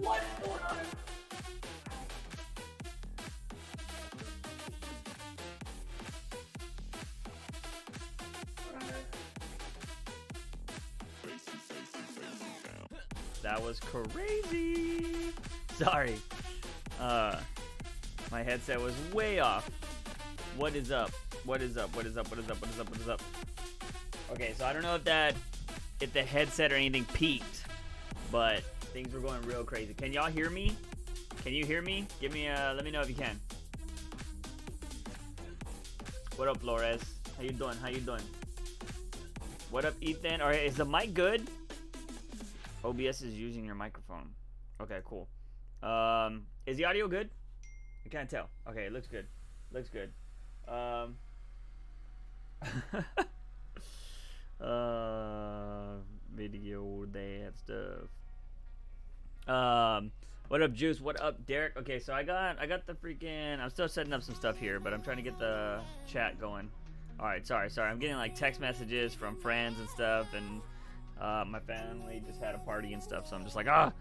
What is going on? That was crazy. Sorry. My headset was way off. What is up? What is up? What is up? What is up? What is up? What is up? Okay, so I don't know if the headset or anything peaked, but things were going real crazy. Can y'all hear me? Can you hear me? Give me let me know if you can. What up, Flores? How you doing? How you doing? What up, Ethan? All right, is the mic good? OBS is using your microphone. Okay, cool. Is the audio good? I can't tell. Okay, it looks good. Looks good. Video that stuff. What up, Juice? What up, Derek? Okay, so I got the freaking. I'm still setting up some stuff here, but I'm trying to get the chat going. All right, sorry. I'm getting like text messages from friends and stuff, and my family just had a party and stuff, so I'm just like, but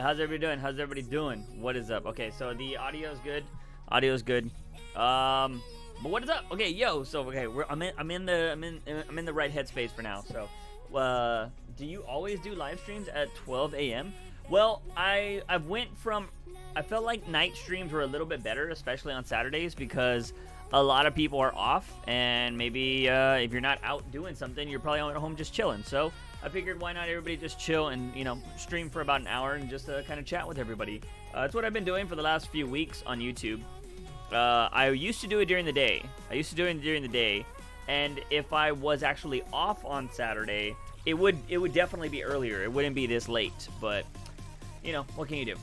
how's everybody doing? How's everybody doing? What is up? Okay, so the audio's good. Audio's good. But what is up? Okay, yo. So okay, I'm in the right headspace for now. So, do you always do live streams at 12 a.m.? Well, I felt like night streams were a little bit better, especially on Saturdays, because a lot of people are off, and maybe if you're not out doing something, you're probably at home just chilling. So I figured, why not everybody just chill and stream for about an hour and just kind of chat with everybody. That's what I've been doing for the last few weeks on YouTube. I used to do it during the day. And if I was actually off on Saturday, it would definitely be earlier. It wouldn't be this late, but what can you do?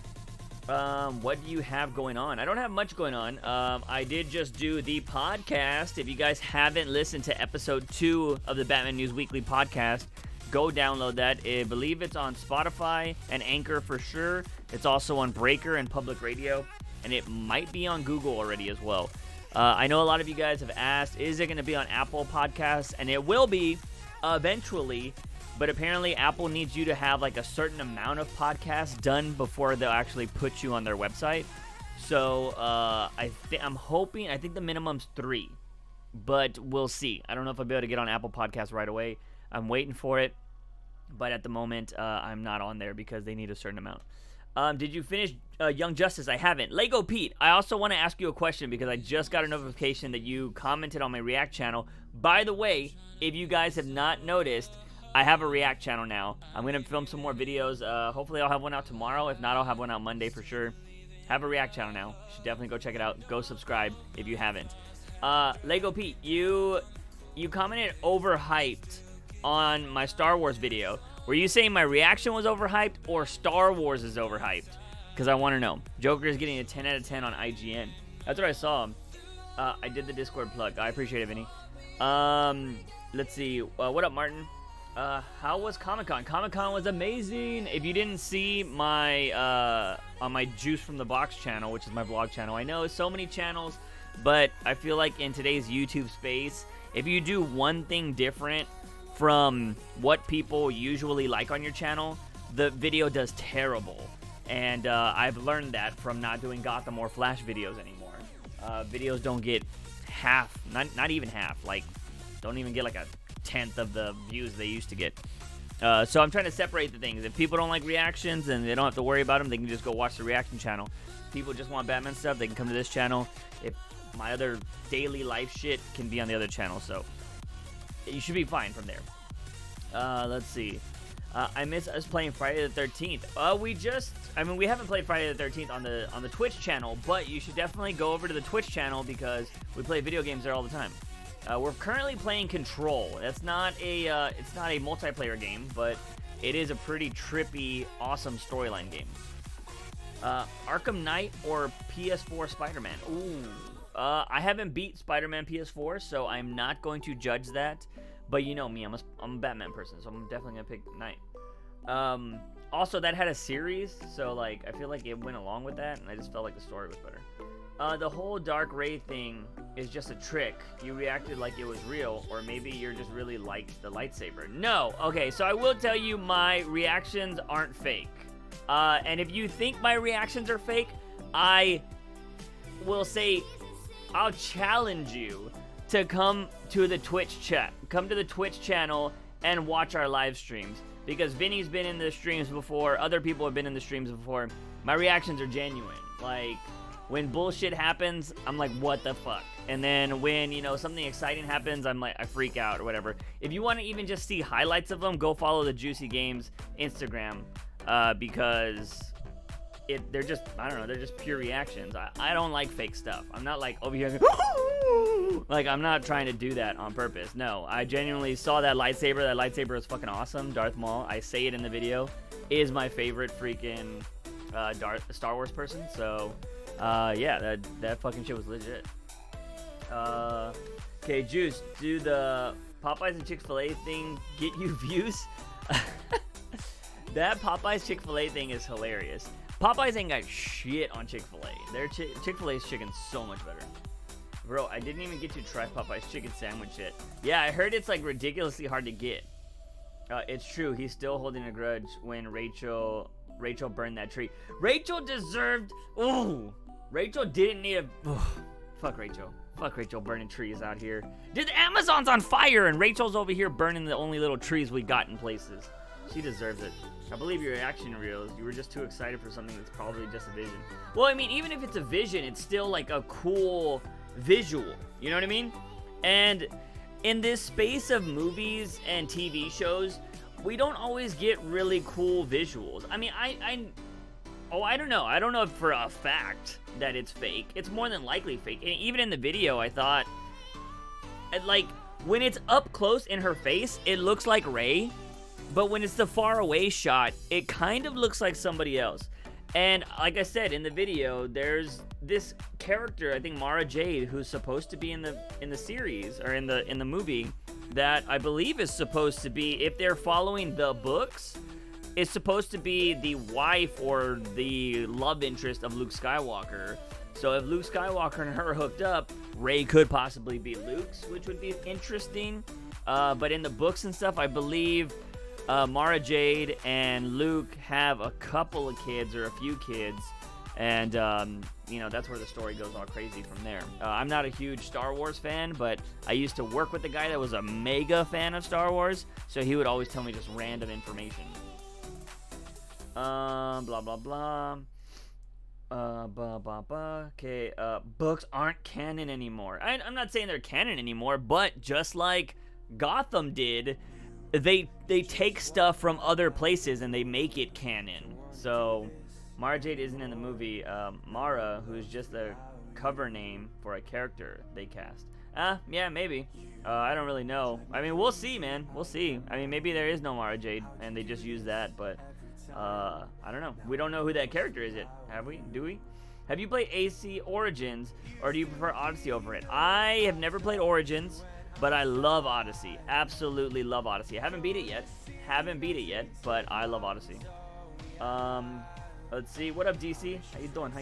What do you have going on? I don't have much going on. I did just do the podcast. If you guys haven't listened to episode 2 of the Batman News Weekly podcast, go download that. I believe it's on Spotify and Anchor for sure. It's also on Breaker and Public Radio, and it might be on Google already as well. I know a lot of you guys have asked, is it going to be on Apple Podcasts? And it will be eventually, but apparently Apple needs you to have like a certain amount of podcasts done before they'll actually put you on their website. So I think the minimum's 3, but we'll see. I don't know if I'll be able to get on Apple Podcasts right away. I'm waiting for it, but at the moment I'm not on there because they need a certain amount. Did you finish Young Justice? I haven't. Lego Pete, I also want to ask you a question because I just got a notification that you commented on my React channel. By the way, if you guys have not noticed, I have a React channel now. I'm going to film some more videos. Hopefully I'll have one out tomorrow. If not, I'll have one out Monday for sure. Have a React channel now. You should definitely go check it out. Go subscribe if you haven't. Lego Pete, you commented overhyped on my Star Wars video. Were you saying my reaction was overhyped or Star Wars is overhyped? Because I want to know. Joker is getting a 10 out of 10 on IGN. That's what I saw. I did the Discord plug. I appreciate it, Vinny. Let's see. What up, Martin? How was Comic-Con? Comic-Con was amazing. If you didn't see my on my Juice from the Box channel, which is my vlog channel, I know so many channels, but I feel like in today's YouTube space, if you do one thing different from what people usually like on your channel, the video does terrible. And I've learned that from not doing Gotham or Flash videos anymore. Videos don't get half, not even half, like don't even get like a 10th of the views they used to get. So I'm trying to separate the things. If people don't like reactions and they don't have to worry about them, they can just go watch the reaction channel. If people just want Batman stuff, they can come to this channel. If my other daily life shit can be on the other channel, so you should be fine from there. Let's see. I miss us playing Friday the 13th. We haven't played Friday the 13th on the Twitch channel, but you should definitely go over to the Twitch channel because we play video games there all the time. We're currently playing Control. It's not a multiplayer game, but it is a pretty trippy, awesome storyline game. Arkham Knight or PS4 Spider-Man? Ooh. I haven't beat Spider-Man PS4, so I'm not going to judge that. But you know me, I'm a Batman person, so I'm definitely gonna pick Knight. Also, that had a series, so like I feel like it went along with that, and I just felt like the story was better. The whole Dark Ray thing is just a trick. You reacted like it was real, or maybe you're just really like the lightsaber. No, okay, so I will tell you my reactions aren't fake. And if you think my reactions are fake, I will say I'll challenge you to come to the Twitch chat. Come to the Twitch channel and watch our live streams. Because Vinny's been in the streams before. Other people have been in the streams before. My reactions are genuine. Like, when bullshit happens, I'm like, what the fuck? And then when, you know, something exciting happens, I'm like, I freak out or whatever. If you want to even just see highlights of them, go follow the Juicy Games Instagram. Because they're just, I don't know, they're just pure reactions. I don't like fake stuff. I'm not like over here, like, I'm not trying to do that on purpose. No, I genuinely saw that lightsaber. That lightsaber is fucking awesome. Darth Maul, I say it in the video, is my favorite freaking Star Wars person. So, yeah, that fucking shit was legit. Okay, Juice, do the Popeyes and Chick-fil-A thing get you views? That Popeyes Chick-fil-A thing is hilarious. Popeyes ain't got shit on Chick-fil-A. Their Chick-fil-A's chicken's so much better. Bro, I didn't even get to try Popeyes chicken sandwich yet. Yeah, I heard it's like ridiculously hard to get. It's true. He's still holding a grudge when Rachel burned that tree. Rachel deserved. Ooh, Rachel didn't need a. Fuck Rachel. Fuck Rachel burning trees out here. Dude, the Amazon's on fire and Rachel's over here burning the only little trees we got in places. She deserves it. I believe your reaction reels. You were just too excited for something that's probably just a vision. Well, I mean, even if it's a vision, it's still like a cool visual. You know what I mean? And in this space of movies and TV shows, we don't always get really cool visuals. I mean, I don't know. I don't know for a fact that it's fake. It's more than likely fake. And even in the video, I thought, like, when it's up close in her face, it looks like Rey. But when it's the far away shot, it kind of looks like somebody else. And like I said in the video, there's this character, I think Mara Jade, who's supposed to be in the series or in the movie, that I believe is supposed to be, if they're following the books, is supposed to be the wife or the love interest of Luke Skywalker. So if Luke Skywalker and her are hooked up, Rey could possibly be Luke's, which would be interesting. But in the books and stuff, I believe Mara Jade and Luke have a couple of kids or a few kids, and you know, that's where the story goes all crazy from there. I'm not a huge Star Wars fan, but I used to work with a guy that was a mega fan of Star Wars, so he would always tell me just random information. Blah blah blah. Okay, books aren't canon anymore. I'm not saying they're canon anymore, but just like Gotham did, they take stuff from other places and they make it canon. So Mara Jade isn't in the movie. Mara, who's just a cover name for a character they cast. Yeah, maybe. I don't really know. I mean, we'll see, man. We'll see. I mean, maybe there is no Mara Jade and they just use that, but I don't know. We don't know who that character is yet. Have we? Do we? Have you played AC Origins, or do you prefer Odyssey over it? I have never played Origins, but I love Odyssey. Absolutely love Odyssey. I haven't beat it yet, but I love Odyssey. Let's see. What up, DC? How you doing?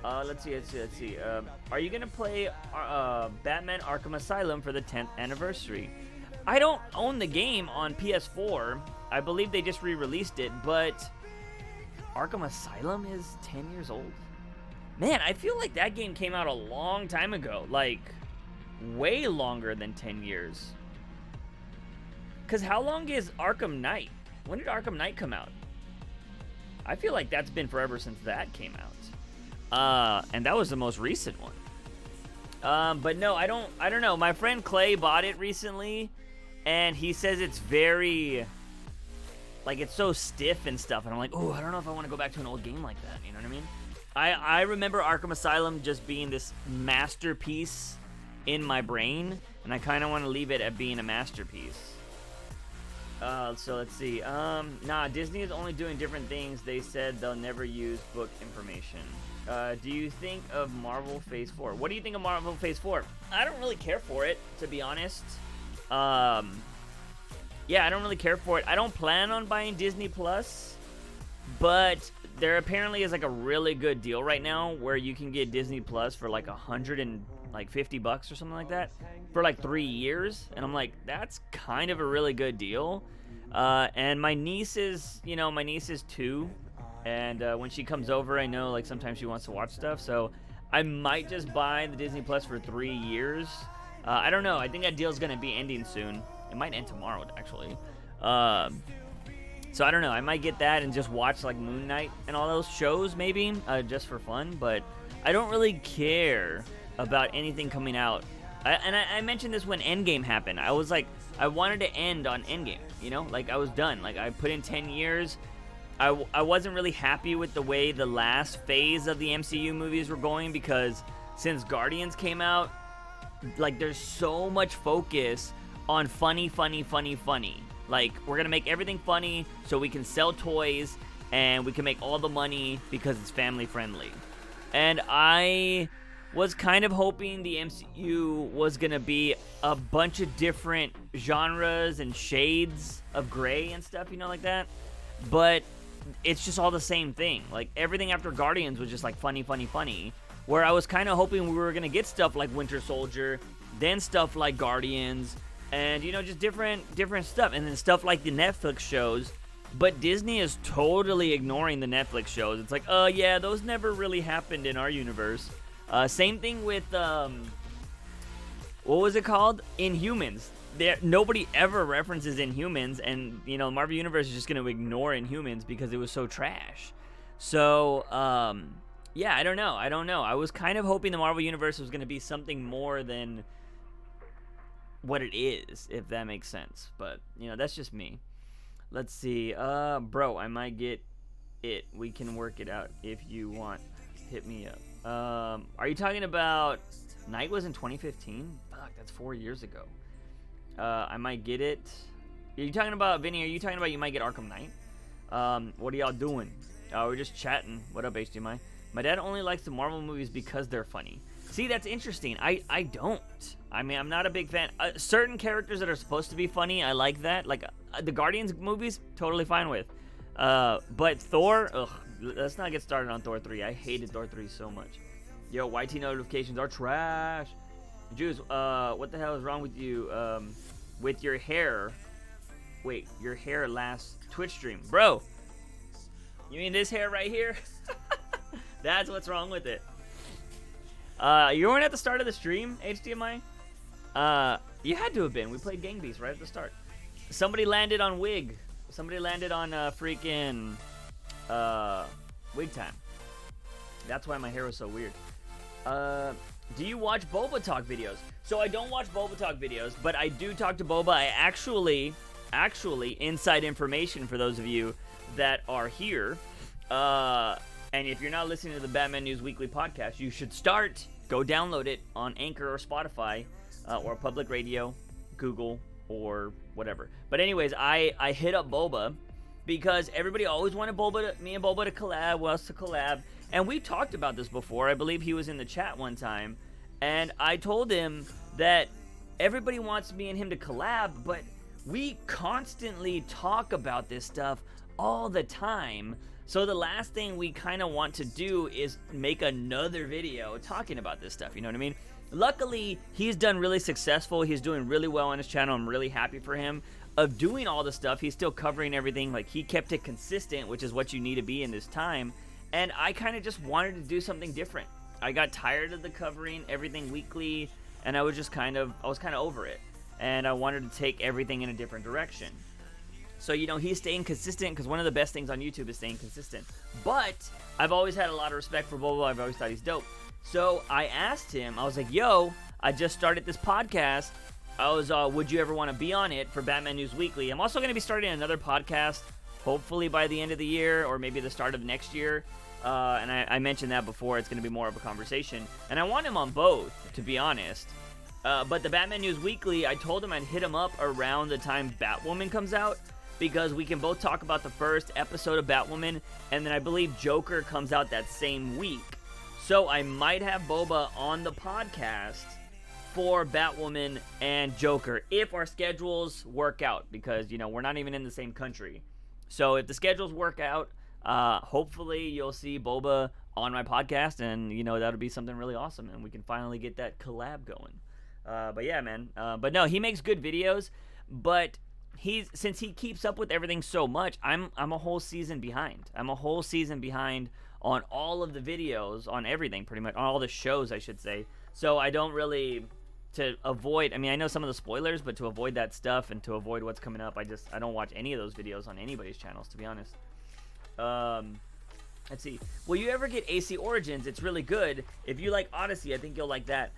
Let's see. Are you gonna play Batman Arkham Asylum for the 10th anniversary? I don't own the game on PS4. I believe they just re-released it, but Arkham Asylum is 10 years old? Man, I feel like that game came out a long time ago. Like, way longer than 10 years. Because how long is Arkham Knight? When did Arkham Knight come out? I feel like that's been forever since that came out. And that was the most recent one. But no, I don't know. My friend Clay bought it recently, and he says it's very, like, it's so stiff and stuff. And I'm like, oh, I don't know if I want to go back to an old game like that. You know what I mean? I remember Arkham Asylum just being this masterpiece in my brain, and I kind of want to leave it at being a masterpiece. So let's see. Nah, Disney is only doing different things. They said they'll never use book information. Do you think of Marvel Phase 4? What do you think of Marvel Phase 4? I don't really care for it, to be honest. Yeah, I don't really care for it. I don't plan on buying Disney Plus, but there apparently is like a really good deal right now where you can get Disney Plus for like $150 or something like that for like 3 years, and I'm like, that's kind of a really good deal. And my niece is 2, and when she comes over, I know like sometimes she wants to watch stuff, so I might just buy the Disney Plus for 3 years. I don't know. I think that deal's gonna be ending soon. It might end tomorrow, actually. So I don't know. I might get that and just watch like Moon Knight and all those shows, maybe, just for fun. But I don't really care about anything coming out. I mentioned this when Endgame happened. I was like, I wanted to end on Endgame. Like I was done. Like I put in 10 years. I wasn't really happy with the way the last phase of the MCU movies were going, because since Guardians came out, like there's so much focus on funny. Like we're gonna make everything funny so we can sell toys and we can make all the money because it's family friendly. And I was kind of hoping the MCU was gonna be a bunch of different genres and shades of gray and stuff, like that. But it's just all the same thing. Like everything after Guardians was just like funny. Where I was kind of hoping we were gonna get stuff like Winter Soldier, then stuff like Guardians, and just different stuff, and then stuff like the Netflix shows. But Disney is totally ignoring the Netflix shows. It's like, yeah, those never really happened in our universe. Same thing with what was it called? Inhumans. Nobody ever references Inhumans, and Marvel Universe is just going to ignore Inhumans because it was so trash. So yeah, I don't know. I was kind of hoping the Marvel Universe was going to be something more than what it is, if that makes sense. But that's just me. Let's see. Bro, I might get it. We can work it out if you want. Hit me up. Are you talking about Night was in 2015? Fuck, that's 4 years ago. I might get it. Are you talking about, Vinny, are you talking about you might get Arkham Knight? What are y'all doing? We're just chatting. What up, HDMI? My dad only likes the Marvel movies because they're funny. See, that's interesting. I don't. I mean, I'm not a big fan. Certain characters that are supposed to be funny, I like that. Like, the Guardians movies, totally fine with. But Thor, ugh. Let's not get started on Thor 3. I hated Thor 3 so much. Yo, YT notifications are trash. Juice, what the hell is wrong with you? With your hair. Wait, your hair last Twitch stream. Bro, you mean this hair right here? That's what's wrong with it. You weren't at the start of the stream, HDMI? You had to have been. We played Gang Beasts right at the start. Somebody landed on wig. Somebody landed on freaking wig time. That's why my hair was so weird. Do you watch Boba Talk videos? So I don't watch Boba Talk videos, but I do talk to Boba. I actually, inside information for those of you that are here. And if you're not listening to the Batman News Weekly podcast, you should start. Go download it on Anchor or Spotify, or Public Radio, Google, or whatever. But anyways, I hit up Boba because everybody always wanted me and Boba to collab, us to collab. And we talked about this before. I believe he was in the chat one time. And I told him that everybody wants me and him to collab, but we constantly talk about this stuff all the time. So the last thing we kind of want to do is make another video talking about this stuff. You know what I mean? Luckily, he's done really successful. He's doing really well on his channel. I'm really happy for him. Of doing all the stuff, he's still covering everything. Like, he kept it consistent, which is what you need to be in this time. And I kind of just wanted to do something different. I got tired of the covering everything weekly, and I was kind of over it. And I wanted to take everything in a different direction. So, he's staying consistent, because one of the best things on YouTube is staying consistent. But I've always had a lot of respect for Bobo. I've always thought he's dope. So I asked him, I was like, yo, I just started this podcast. I was, would you ever want to be on it for Batman News Weekly? I'm also going to be starting another podcast, hopefully by the end of the year, or maybe the start of next year. And I mentioned that before. It's going to be more of a conversation. And I want him on both, to be honest. But the Batman News Weekly, I told him I'd hit him up around the time Batwoman comes out, because we can both talk about the first episode of Batwoman, and then I believe Joker comes out that same week. So I might have Boba on the podcast for Batwoman and Joker if our schedules work out, because, we're not even in the same country. So if the schedules work out, hopefully you'll see Boba on my podcast, and, that'll be something really awesome, and we can finally get that collab going. But yeah, man. But no, he makes good videos, but since he keeps up with everything so much, I'm a whole season behind. I'm a whole season behind on all of the videos, on everything pretty much, on all the shows I should say. So I don't really, to avoid, I mean I know some of the spoilers, but to avoid that stuff and to avoid what's coming up, I don't watch any of those videos on anybody's channels, to be honest. Let's see. Will you ever get AC Origins? It's really good. If you like Odyssey, I think you'll like that.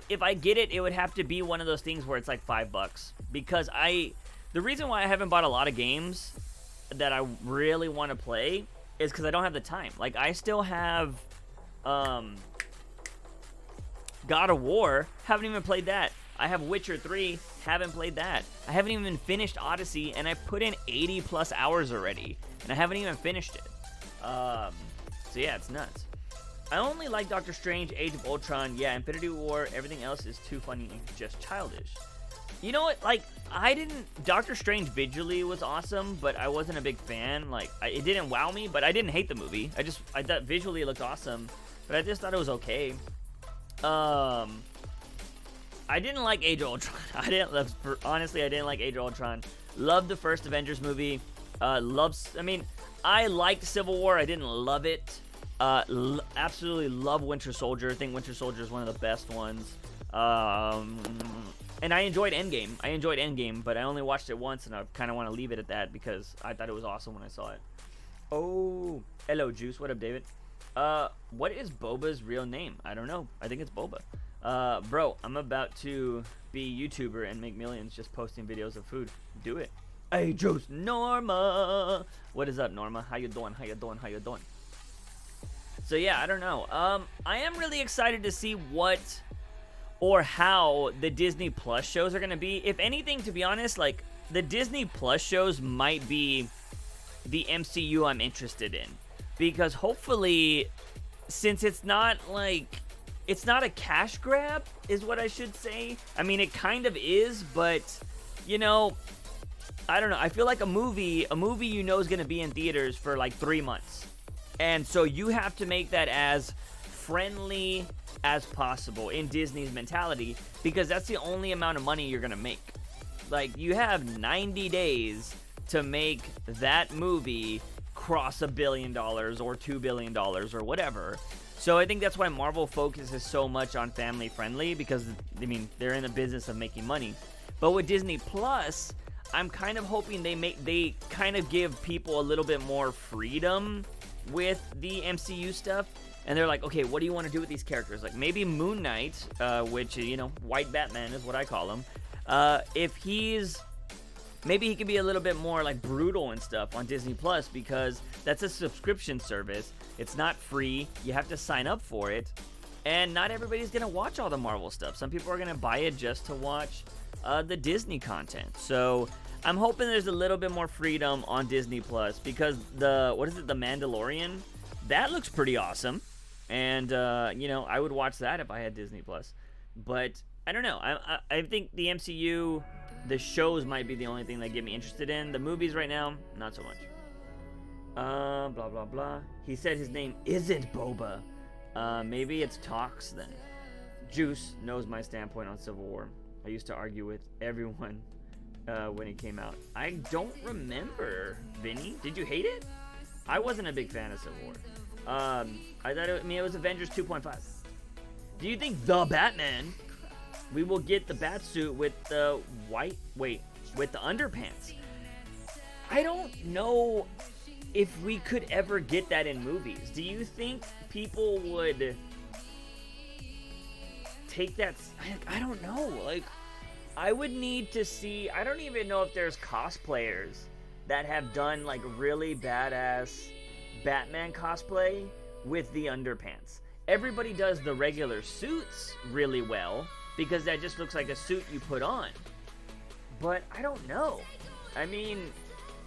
If I get it, it would have to be one of those things where it's like $5, because the reason why I haven't bought a lot of games that I really want to play is because I don't have the time. Like, I still have God of War, haven't even played that. I have Witcher 3, haven't played that. I haven't even finished Odyssey, and I put in 80 plus hours already, and I haven't even finished it. So yeah, it's nuts. I only like Doctor Strange, Age of Ultron, yeah, Infinity War, everything else is too funny and just childish. You know what, like, Doctor Strange visually was awesome, but I wasn't a big fan. Like, it didn't wow me, but I didn't hate the movie. I thought visually it looked awesome, but I just thought it was okay. I didn't like Age of Ultron. Honestly, I didn't like Age of Ultron. Loved the first Avengers movie. I liked Civil War. I didn't love it. Absolutely love Winter Soldier. I think Winter Soldier is one of the best ones. And I enjoyed Endgame. But I only watched it once, and I kind of want to leave it at that because I thought it was awesome when I saw it. Oh, hello, Juice. What up, David? What is Boba's real name? I don't know. I think it's Boba. Bro, I'm about to be a YouTuber and make millions just posting videos of food. Do it. Hey, Juice. Norma. What is up, Norma? How you doing? So yeah, I don't know. I am really excited to see what or how the Disney Plus shows are going to be. If anything, to be honest, like, the Disney Plus shows might be the MCU I'm interested in. Because hopefully, since it's not a cash grab, is what I should say. I mean, it kind of is, but, you know, I don't know. I feel like a movie you know is going to be in theaters for like 3 months. And so you have to make that as friendly as possible in Disney's mentality, because that's the only amount of money you're going to make. Like, you have 90 days to make that movie cross $1 billion or $2 billion or whatever. So I think that's why Marvel focuses so much on family friendly, because, I mean, they're in the business of making money. But with Disney Plus, I'm kind of hoping they kind of give people a little bit more freedom with the MCU stuff. And they're like, okay, what do you want to do with these characters? Like, maybe Moon Knight, which, you know, White Batman is what I call him. Maybe he can be a little bit more, like, brutal and stuff on Disney Plus, because that's a subscription service. It's not free. You have to sign up for it. And not everybody's going to watch all the Marvel stuff. Some people are going to buy it just to watch the Disney content. So I'm hoping there's a little bit more freedom on Disney Plus, because The Mandalorian, that looks pretty awesome. And, you know, I would watch that if I had Disney Plus. But I don't know. I think the MCU, the shows might be the only thing that get me interested in. The movies right now, not so much. Blah, blah, blah. He said his name isn't Boba. Maybe it's Talks then. Juice knows my standpoint on Civil War. I used to argue with everyone when it came out. I don't remember, Vinny. Did you hate it? I wasn't a big fan of Civil War. I thought it was Avengers 2.5. Do you think the Batman, we will get the bat suit with the with the underpants? I don't know if we could ever get that in movies. Do you think people would take that? I don't know. Like, I would need to see. I don't even know if there's cosplayers that have done like really badass Batman cosplay with the underpants. Everybody does the regular suits really well, because that just looks like a suit you put on. But I don't know. I mean,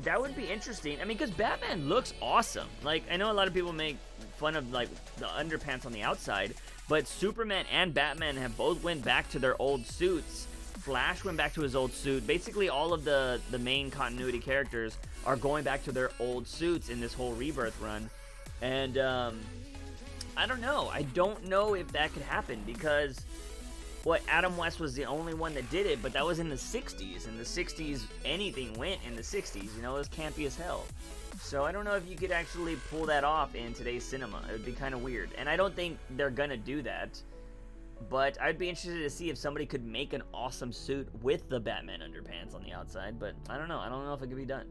that would be interesting. I mean, because Batman looks awesome. Like, I know a lot of people make fun of like the underpants on the outside, but Superman and Batman have both went back to their old suits. Flash went back to his old suit. Basically, all of the main continuity characters are going back to their old suits in this whole Rebirth run. And I don't know. I don't know if that could happen, because Adam West was the only one that did it, but that was in the 60s. In the 60s, anything went in the 60s. It was campy as hell. So I don't know if you could actually pull that off in today's cinema. It would be kind of weird. And I don't think they're gonna do that. But I'd be interested to see if somebody could make an awesome suit with the Batman underpants on the outside. But I don't know. I don't know if it could be done.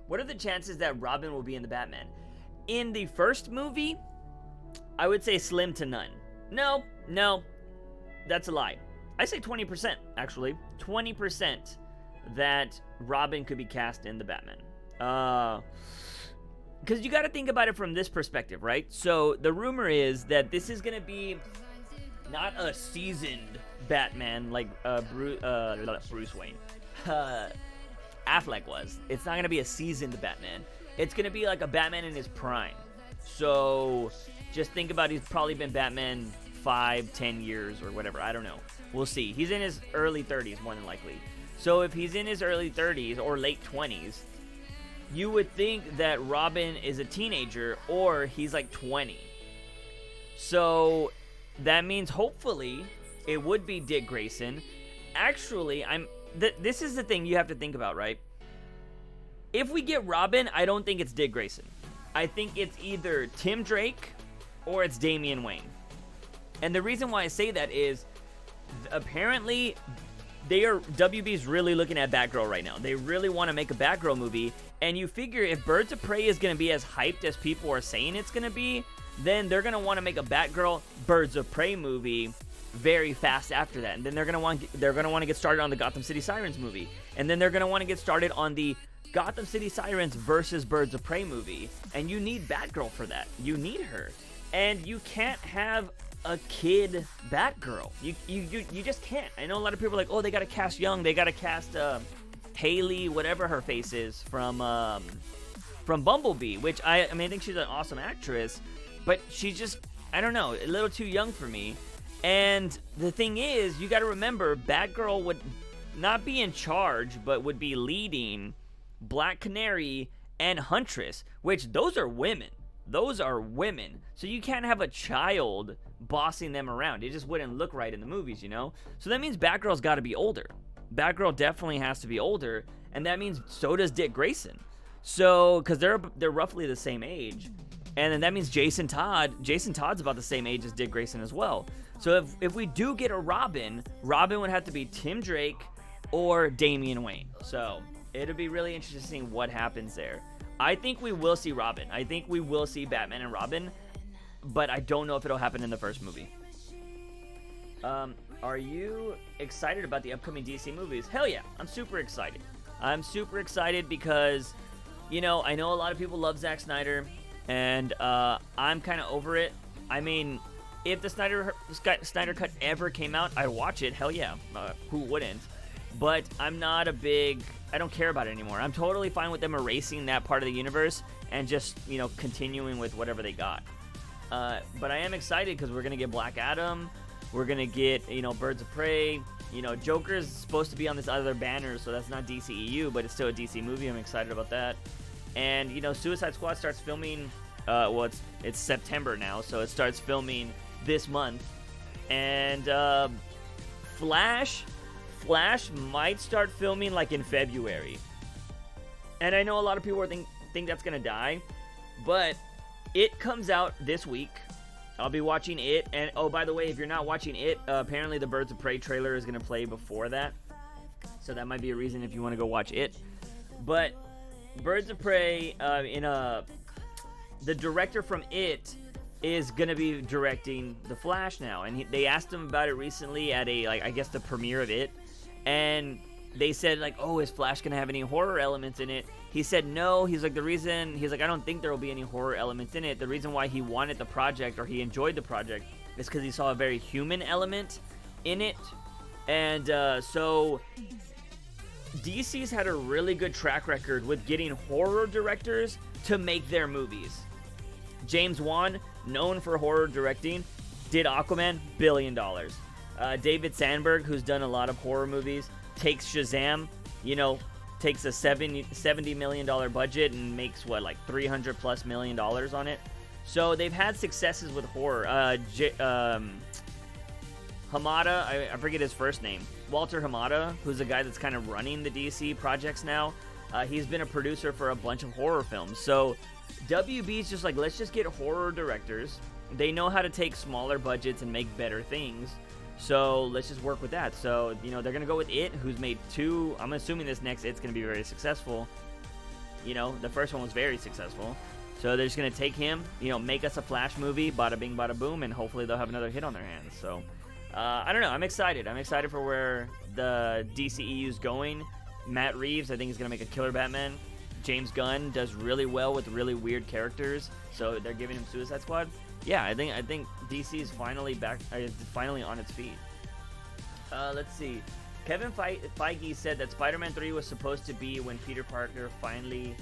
What are the chances that Robin will be in the Batman? In the first movie, I would say slim to none. No. That's a lie. I say 20%, actually. 20% that Robin could be cast in the Batman. Because you got to think about it from this perspective, right? So the rumor is that this is going to be not a seasoned Batman like Bruce Wayne. Affleck was. It's not going to be a seasoned Batman. It's going to be like a Batman in his prime. So just think about he's probably been Batman 5-10 years or whatever. I don't know. We'll see. He's in his early 30s more than likely. So if he's in his early 30s or late 20s, you would think that Robin is a teenager or he's like 20. So that means hopefully it would be Dick Grayson. Actually, this is the thing you have to think about, right? If we get Robin, I don't think it's Dick Grayson. I think it's either Tim Drake or it's Damian Wayne. And the reason why I say that is apparently WB's really looking at Batgirl right now. They really want to make a Batgirl movie, and you figure if Birds of Prey is going to be as hyped as people are saying it's going to be, then they're going to want to make a Batgirl Birds of Prey movie very fast after that. And then they're going to want to get started on the Gotham City Sirens movie. And then they're going to want to get started on the Gotham City Sirens versus Birds of Prey movie. And you need Batgirl for that. You need her. And you can't have a kid Batgirl. You just can't. I know a lot of people are like, oh, they got to cast young. They got to cast Haley, whatever her face is, from Bumblebee, which I think she's an awesome actress, but she's just, I don't know, a little too young for me. And the thing is, you got to remember, Batgirl would not be in charge, but would be leading Black Canary and Huntress, which those are women. Those are women. So you can't have a child bossing them around. It just wouldn't look right in the movies, So that means Batgirl's got to be older. Batgirl definitely has to be older, and that means so does Dick Grayson. So, because they're roughly the same age. And then that means Jason Todd's about the same age as Dick Grayson as well. So if we do get a Robin would have to be Tim Drake or Damian Wayne. So it'll be really interesting what happens there. I think we will see Robin. I think we will see Batman and Robin, but I don't know if it'll happen in the first movie. Are you excited about the upcoming DC movies? Hell yeah, I'm super excited. I'm super excited because, I know a lot of people love Zack Snyder, and I'm kind of over it. I mean, if the Snyder Cut ever came out, I'd watch it. Hell yeah, who wouldn't? But I don't care about it anymore. I'm totally fine with them erasing that part of the universe and just, continuing with whatever they got. But I am excited because we're going to get Black Adam. We're going to get, Birds of Prey. Joker's supposed to be on this other banner, so that's not DCEU, but it's still a DC movie. I'm excited about that. And, Suicide Squad starts filming, it's September now, so it starts filming this month. And Flash might start filming like in February. And I know a lot of people think that's going to die, but it comes out this week. I'll be watching it. And, oh, by the way, if you're not watching it, apparently the Birds of Prey trailer is going to play before that. So that might be a reason if you want to go watch it. But Birds of Prey, the director from It is going to be directing The Flash now. And they asked him about it recently at the premiere of It. And they said, oh, is Flash going to have any horror elements in it? He said no. He's like, I don't think there will be any horror elements in it. The reason why he wanted the project, or he enjoyed the project, is because he saw a very human element in it. And so DC's had a really good track record with getting horror directors to make their movies. James Wan, known for horror directing, did Aquaman, $1 billion. David Sandberg, who's done a lot of horror movies, takes Shazam, takes a $70 million budget and makes, $300+ million on it. So they've had successes with horror. Hamada, I forget his first name. Walter Hamada, who's the guy that's kind of running the DC projects now. He's been a producer for a bunch of horror films. So WB's just like, let's just get horror directors. They know how to take smaller budgets and make better things. So let's just work with that. So, you know, they're going to go with It, who's made 2. I'm assuming this next It's going to be very successful. You know, the first one was very successful. So they're just going to take him, you know, make us a Flash movie, bada bing, bada boom, and hopefully they'll have another hit on their hands. So, I don't know. I'm excited. I'm excited for where the DCEU is going. Matt Reeves, I think, is going to make a killer Batman. James Gunn does really well with really weird characters, so they're giving him Suicide Squad. Yeah, I think DC is finally back, finally on its feet. Let's see. Kevin Feige said that Spider-Man 3 was supposed to be when Peter Parker finally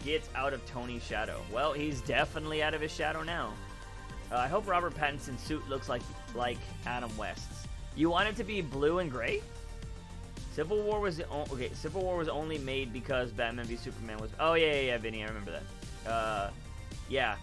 gets out of Tony's shadow. Well, he's definitely out of his shadow now. I hope Robert Pattinson's suit looks like Adam West's. You want it to be blue and gray? Civil War was only made because Batman v Superman was. Oh yeah, Vinny, I remember that. Yeah,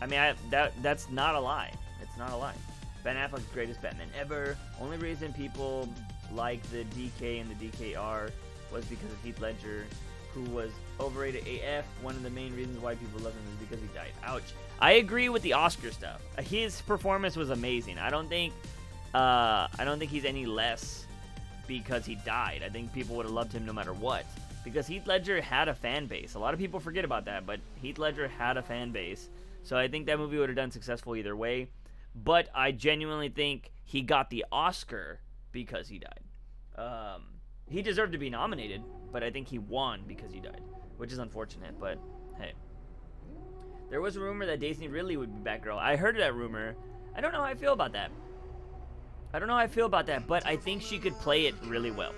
I mean that's not a lie. It's not a lie. Ben Affleck's greatest Batman ever. Only reason people like the DK and the DKR was because of Heath Ledger, who was overrated AF. One of the main reasons why people love him is because he died. Ouch. I agree with the Oscar stuff. His performance was amazing. I don't think he's any less because he died. I think people would have loved him no matter what. Because Heath Ledger had a fan base. A lot of people forget about that, but Heath Ledger had a fan base. So I think that movie would have done successful either way. But I genuinely think he got the Oscar because he died. He deserved to be nominated, but I think he won because he died, which is unfortunate, but hey. There was a rumor that Daisy Ridley would be Batgirl. I heard that rumor. I don't know how I feel about that. But I think she could play it really well.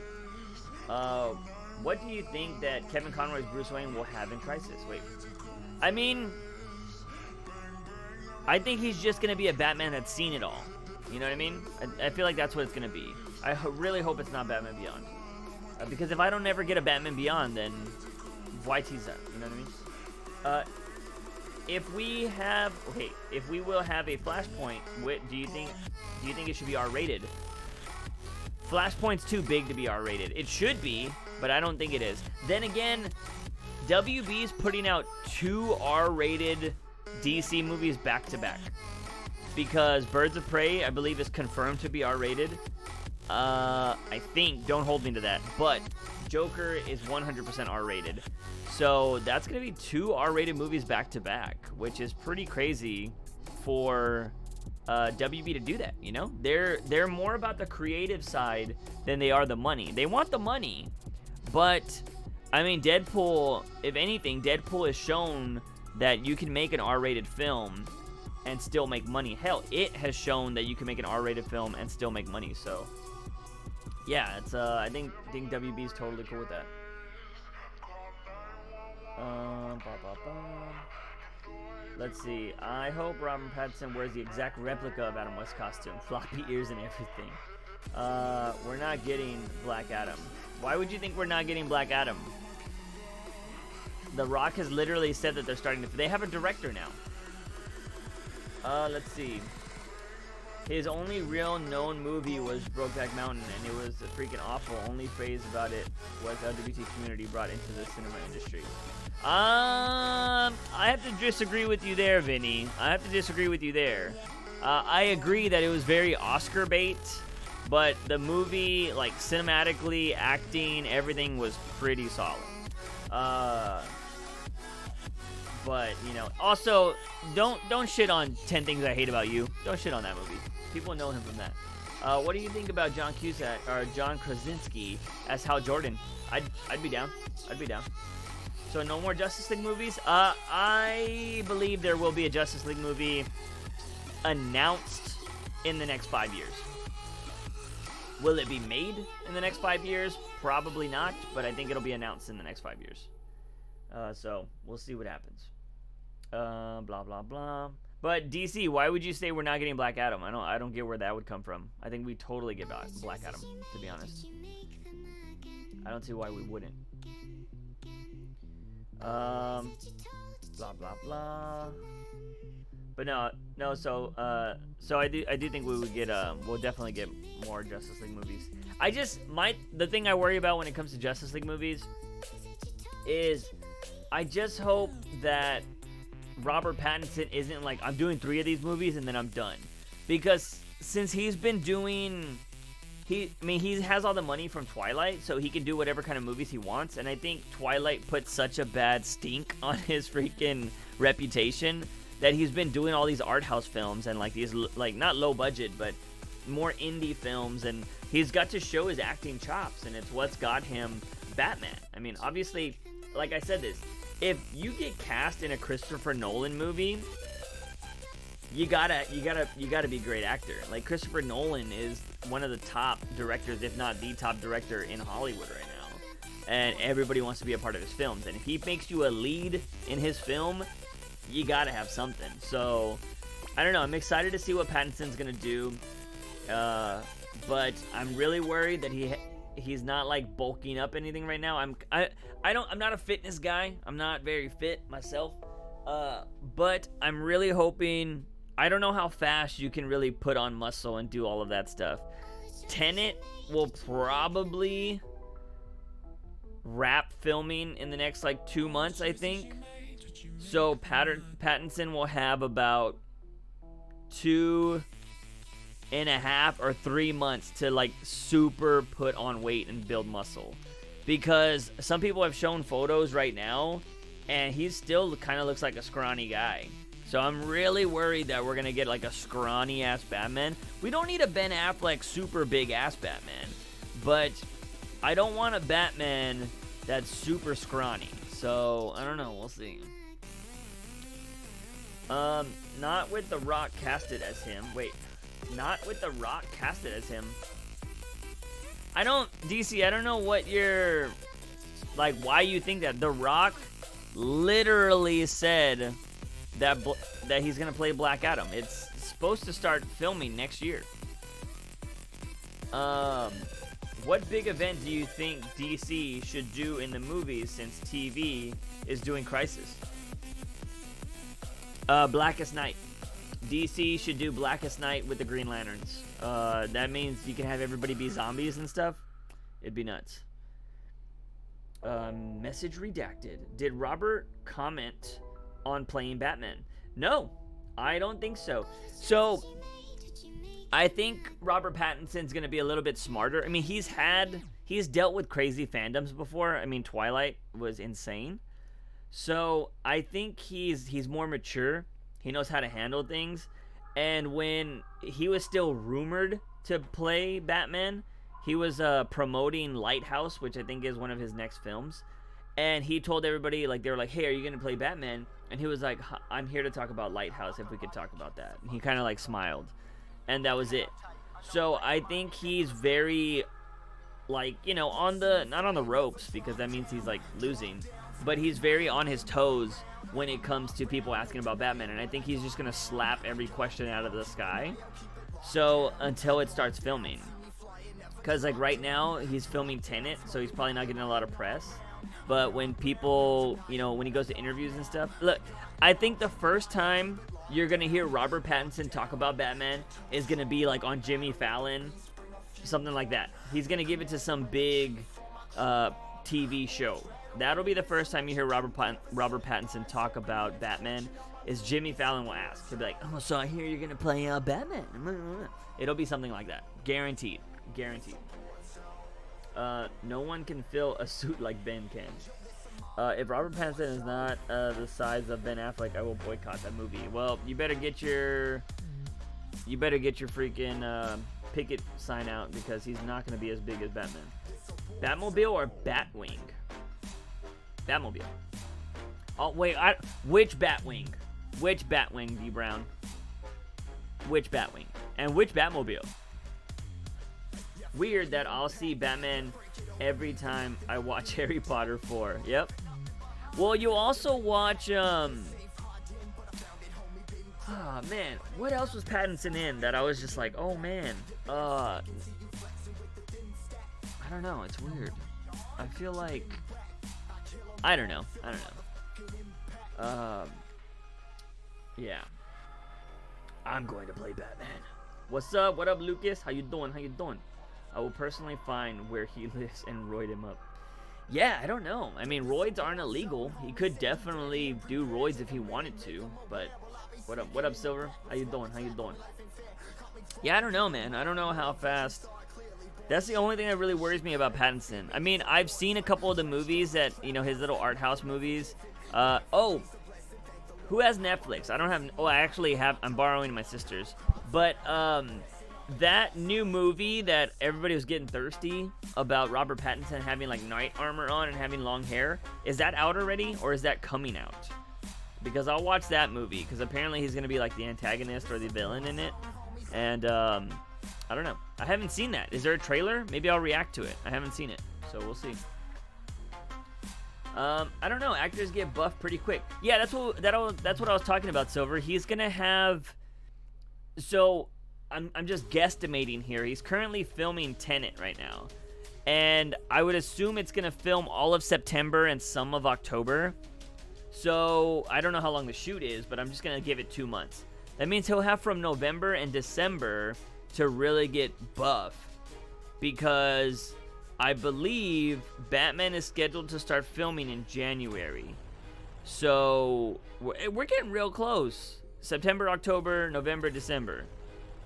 What do you think that Kevin Conroy's Bruce Wayne will have in Crisis? Wait. I mean, I think he's just going to be a Batman that's seen it all. You know what I mean? I feel like that's what it's going to be. I really hope it's not Batman Beyond. Because if I don't ever get a Batman Beyond, then why tease that? You know what I mean? If we will have a Flashpoint, do you think it should be R-rated? Flashpoint's too big to be R-rated. It should be, but I don't think it is. Then again, WB's putting out 2 R-rated DC movies back to back. Because Birds of Prey, I believe, is confirmed to be R-rated. I think, don't hold me to that, but Joker is 100% R-rated. So that's going to be 2 R-rated movies back to back, which is pretty crazy for WB to do that, you know? They're more about the creative side than they are the money. They want the money, but I mean, Deadpool, if anything, Deadpool has shown that you can make an R-rated film and still make money. Hell, It has shown that you can make an R-rated film and still make money. So yeah, it's I think WB is totally cool with that. Let's see. I hope Robert Pattinson wears the exact replica of Adam West's costume, floppy ears and everything. We're not getting Black Adam. Why would you think we're not getting Black Adam? The Rock has literally said that they're starting to. They have a director now. Let's see. His only real known movie was Brokeback Mountain, and it was freaking awful. Only phrase about it was LGBT community brought into the cinema industry. I have to disagree with you there, Vinny. I agree that it was very Oscar bait, but the movie, like cinematically, acting, everything was pretty solid. But you know, also don't shit on 10 Things I Hate About You. Don't shit on that movie. People know him from that. What do you think about John Cusack or John Krasinski as Hal Jordan? I'd be down. So no more Justice League movies? I believe there will be a Justice League movie announced in the next 5 years. Will it be made in the next 5 years? Probably not, but I think it'll be announced in the next 5 years. So we'll see what happens. Blah blah blah. But DC, why would you say we're not getting Black Adam? I don't get where that would come from. I think we totally get Black Adam, to be honest. I don't see why we wouldn't. Blah blah blah. But no. So I do think we would get we'll definitely get more Justice League movies. The thing I worry about when it comes to Justice League movies is I just hope that Robert Pattinson isn't like, I'm doing 3 of these movies and then I'm done, because since he's been doing, he has all the money from Twilight, so he can do whatever kind of movies he wants. And I think Twilight put such a bad stink on his freaking reputation that he's been doing all these art house films and like these like not low budget but more indie films, and he's got to show his acting chops, and it's what's got him Batman. I mean, obviously, like I said this, if you get cast in a Christopher Nolan movie, you gotta be a great actor. Like, Christopher Nolan is one of the top directors, if not the top director in Hollywood right now, and everybody wants to be a part of his films. And if he makes you a lead in his film, you gotta have something. So I don't know, I'm excited to see what Pattinson's gonna do, but I'm really worried that he's not like bulking up anything right now. I'm not a fitness guy. I'm not very fit myself, but I'm really hoping. I don't know how fast you can really put on muscle and do all of that stuff. Tenet will probably wrap filming in the next like 2 months, I think. So Pattinson will have about 2.5 or 3 months to like super put on weight and build muscle, because some people have shown photos right now and he still kind of looks like a scrawny guy. So I'm really worried that we're gonna get like a scrawny ass Batman. We don't need a Ben Affleck super big ass Batman, but I don't want a Batman that's super scrawny. So I don't know, we'll see. Not with The Rock casted as him. Wait, not with The Rock casted as him. DC, I don't know what you're, like, why you think that. The Rock literally said that he's gonna play Black Adam. It's supposed to start filming next year. What big event do you think DC should do in the movies since TV is doing Crisis? Blackest Night. DC should do Blackest Night with the Green Lanterns. That means you can have everybody be zombies and stuff. It'd be nuts. Message redacted. Did Robert comment on playing Batman? No, I don't think so. So I think Robert Pattinson's gonna be a little bit smarter. I mean, he's dealt with crazy fandoms before. I mean, Twilight was insane. So I think he's more mature. He knows how to handle things. And when he was still rumored to play Batman, he was promoting Lighthouse, which I think is one of his next films. And he told everybody, like, they were like, hey, are you going to play Batman? And he was like, I'm here to talk about Lighthouse, if we could talk about that. And he kind of, like, smiled. And that was it. So I think he's very, like, you know, not on the ropes, because that means he's, like, losing. But he's very on his toes when it comes to people asking about Batman. And I think he's just going to slap every question out of the sky. So until it starts filming. Because, like, right now, he's filming Tenet, so he's probably not getting a lot of press. But when people, you know, when he goes to interviews and stuff, look, I think the first time you're going to hear Robert Pattinson talk about Batman is going to be, like, on Jimmy Fallon, something like that. He's going to give it to some big TV show. That'll be the first time you hear Robert Pattinson talk about Batman, is Jimmy Fallon will ask. He'll be like, oh, so I hear you're going to play Batman. It'll be something like that. Guaranteed. Guaranteed. No one can fill a suit like Ben can. If Robert Pattinson is not the size of Ben Affleck, I will boycott that movie. Well, you better get your freaking picket sign out, because he's not going to be as big as Batman. Batmobile or Batwing? Batmobile. Oh wait, which Batwing? Which Batwing, D Brown? Which Batwing? And which Batmobile? Weird that I'll see Batman every time I watch Harry Potter 4. Yep. Well, you also watch, oh, man. What else was Pattinson in that I was just like, oh, man. I don't know. It's weird. I feel like, I don't know. Yeah. I'm going to play Batman. What's up? What up, Lucas? How you doing? How you doing? I will personally find where he lives and roid him up. Yeah, I don't know. I mean, roids aren't illegal. He could definitely do roids if he wanted to. But what up? What up, Silver? How you doing? How you doing? Yeah, I don't know, man. I don't know how fast. That's the only thing that really worries me about Pattinson. I mean, I've seen a couple of the movies that, you know, his little art house movies. Oh, who has Netflix? I don't have. Oh, I actually have. I'm borrowing my sister's. But that new movie that everybody was getting thirsty about, Robert Pattinson having like knight armor on and having long hair, is that out already or is that coming out? Because I'll watch that movie because apparently he's gonna be like the antagonist or the villain in it. And I don't know. I haven't seen that. Is there a trailer? Maybe I'll react to it. I haven't seen it, so we'll see. I don't know. Actors get buffed pretty quick. Yeah, that's what I was talking about, Silver. He's gonna have. So I'm just guesstimating here. He's currently filming Tenet right now, and I would assume it's gonna film all of September and some of October. So I don't know how long the shoot is, but I'm just gonna give it 2 months. That means he'll have from November and December to really get buff, because I believe Batman is scheduled to start filming in January. So we're getting real close. September, October, November, December.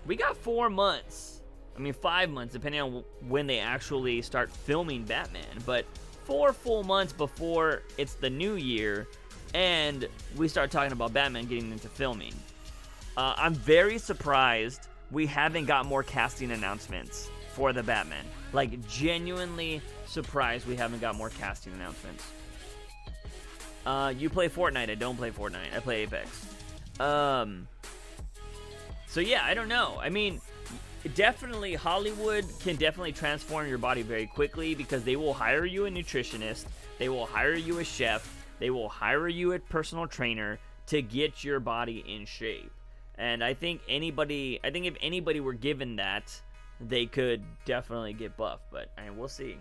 We got 4 months. I mean, 5 months, depending on when they actually start filming Batman. But 4 full months before it's the new year and we start talking about Batman getting into filming. I'm very surprised we haven't got more casting announcements for the Batman. Like, genuinely surprised we haven't got more casting announcements. You play Fortnite. I don't play Fortnite. I play Apex. So yeah, I don't know. I mean, definitely Hollywood can definitely transform your body very quickly, because they will hire you a nutritionist, they will hire you a chef, they will hire you a personal trainer to get your body in shape. And I think if anybody were given that, they could definitely get buffed. But I mean, we'll see.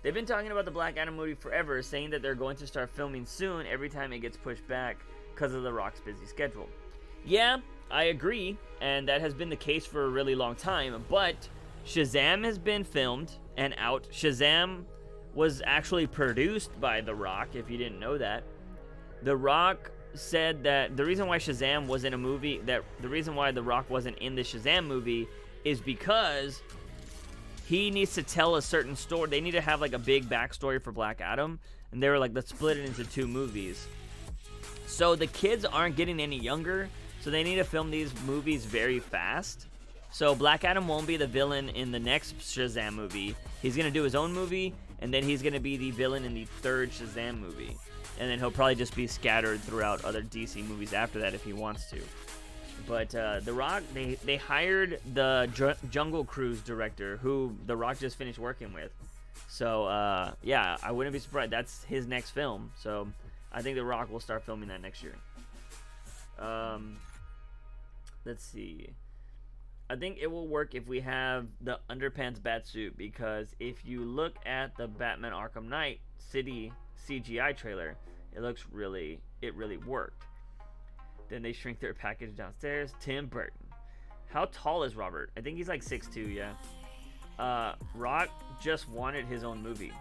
They've been talking about the Black Adam movie forever, saying that they're going to start filming soon every time it gets pushed back because of The Rock's busy schedule. Yeah, I agree, and that has been the case for a really long time, but Shazam has been filmed and out. Shazam was actually produced by The Rock, if you didn't know that. The Rock said that the reason why Shazam wasn't a movie, that the reason why The Rock wasn't in the Shazam movie is because he needs to tell a certain story. They need to have like a big backstory for Black Adam, and they were like, let's split it into 2 movies. So the kids aren't getting any younger, so they need to film these movies very fast. So Black Adam won't be the villain in the next Shazam movie. He's going to do his own movie, and then he's going to be the villain in the 3rd Shazam movie. And then he'll probably just be scattered throughout other DC movies after that if he wants to. But The Rock, they hired the Jungle Cruise director, who The Rock just finished working with. So, yeah, I wouldn't be surprised. That's his next film. So I think The Rock will start filming that next year. Let's see. I think it will work if we have the underpants batsuit, because if you look at the Batman Arkham Knight City CGI trailer, it really worked. Then they shrink their package downstairs. Tim Burton. How tall is Robert? I think he's like 6'2", yeah. Rock just wanted his own movie.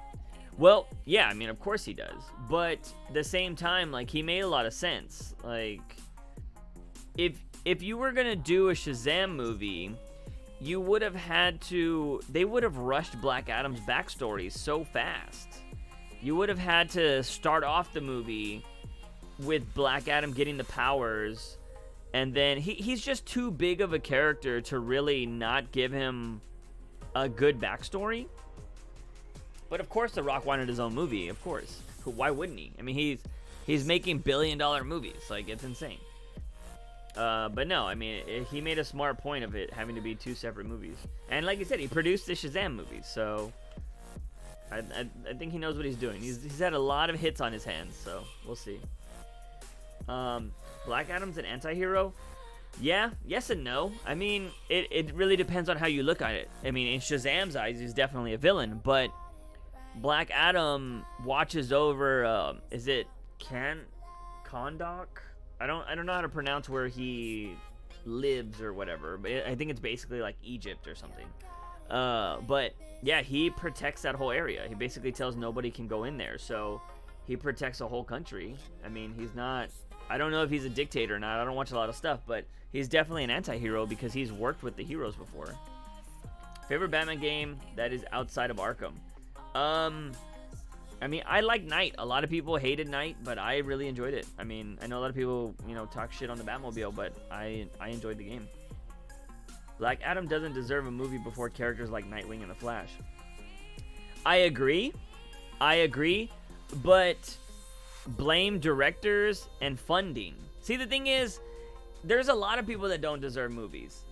Well, yeah, I mean, of course he does. But at the same time, like, he made a lot of sense. Like, if you were going to do a Shazam movie, you would have had to... They would have rushed Black Adam's backstory so fast. You would have had to start off the movie with Black Adam getting the powers, and then he's just too big of a character to really not give him a good backstory. But of course The Rock wanted his own movie, of course. Why wouldn't he? I mean, he's making billion-dollar movies. Like, it's insane. But no, I mean, he made a smart point of it having to be 2 separate movies. And like you said, he produced the Shazam movies, so I think he knows what he's doing. He's had a lot of hits on his hands, so we'll see. Black Adam's an anti-hero? Yeah, yes and no. I mean, it really depends on how you look at it. I mean, in Shazam's eyes, he's definitely a villain, but Black Adam watches over, is it Kahndaq? I don't know how to pronounce where he lives or whatever. But I think it's basically like Egypt or something. But yeah, he protects that whole area. He basically tells nobody can go in there. So he protects a whole country. I mean, he's not, I don't know if he's a dictator or not. I don't watch a lot of stuff, but he's definitely an anti-hero because he's worked with the heroes before. Favorite Batman game that is outside of Arkham? I mean, I like Knight. A lot of people hated Knight, but I really enjoyed it. I mean, I know a lot of people, talk shit on the Batmobile, but I enjoyed the game. Black Adam doesn't deserve a movie before characters like Nightwing and the Flash. I agree, but blame directors and funding. See, the thing is, there's a lot of people that don't deserve movies.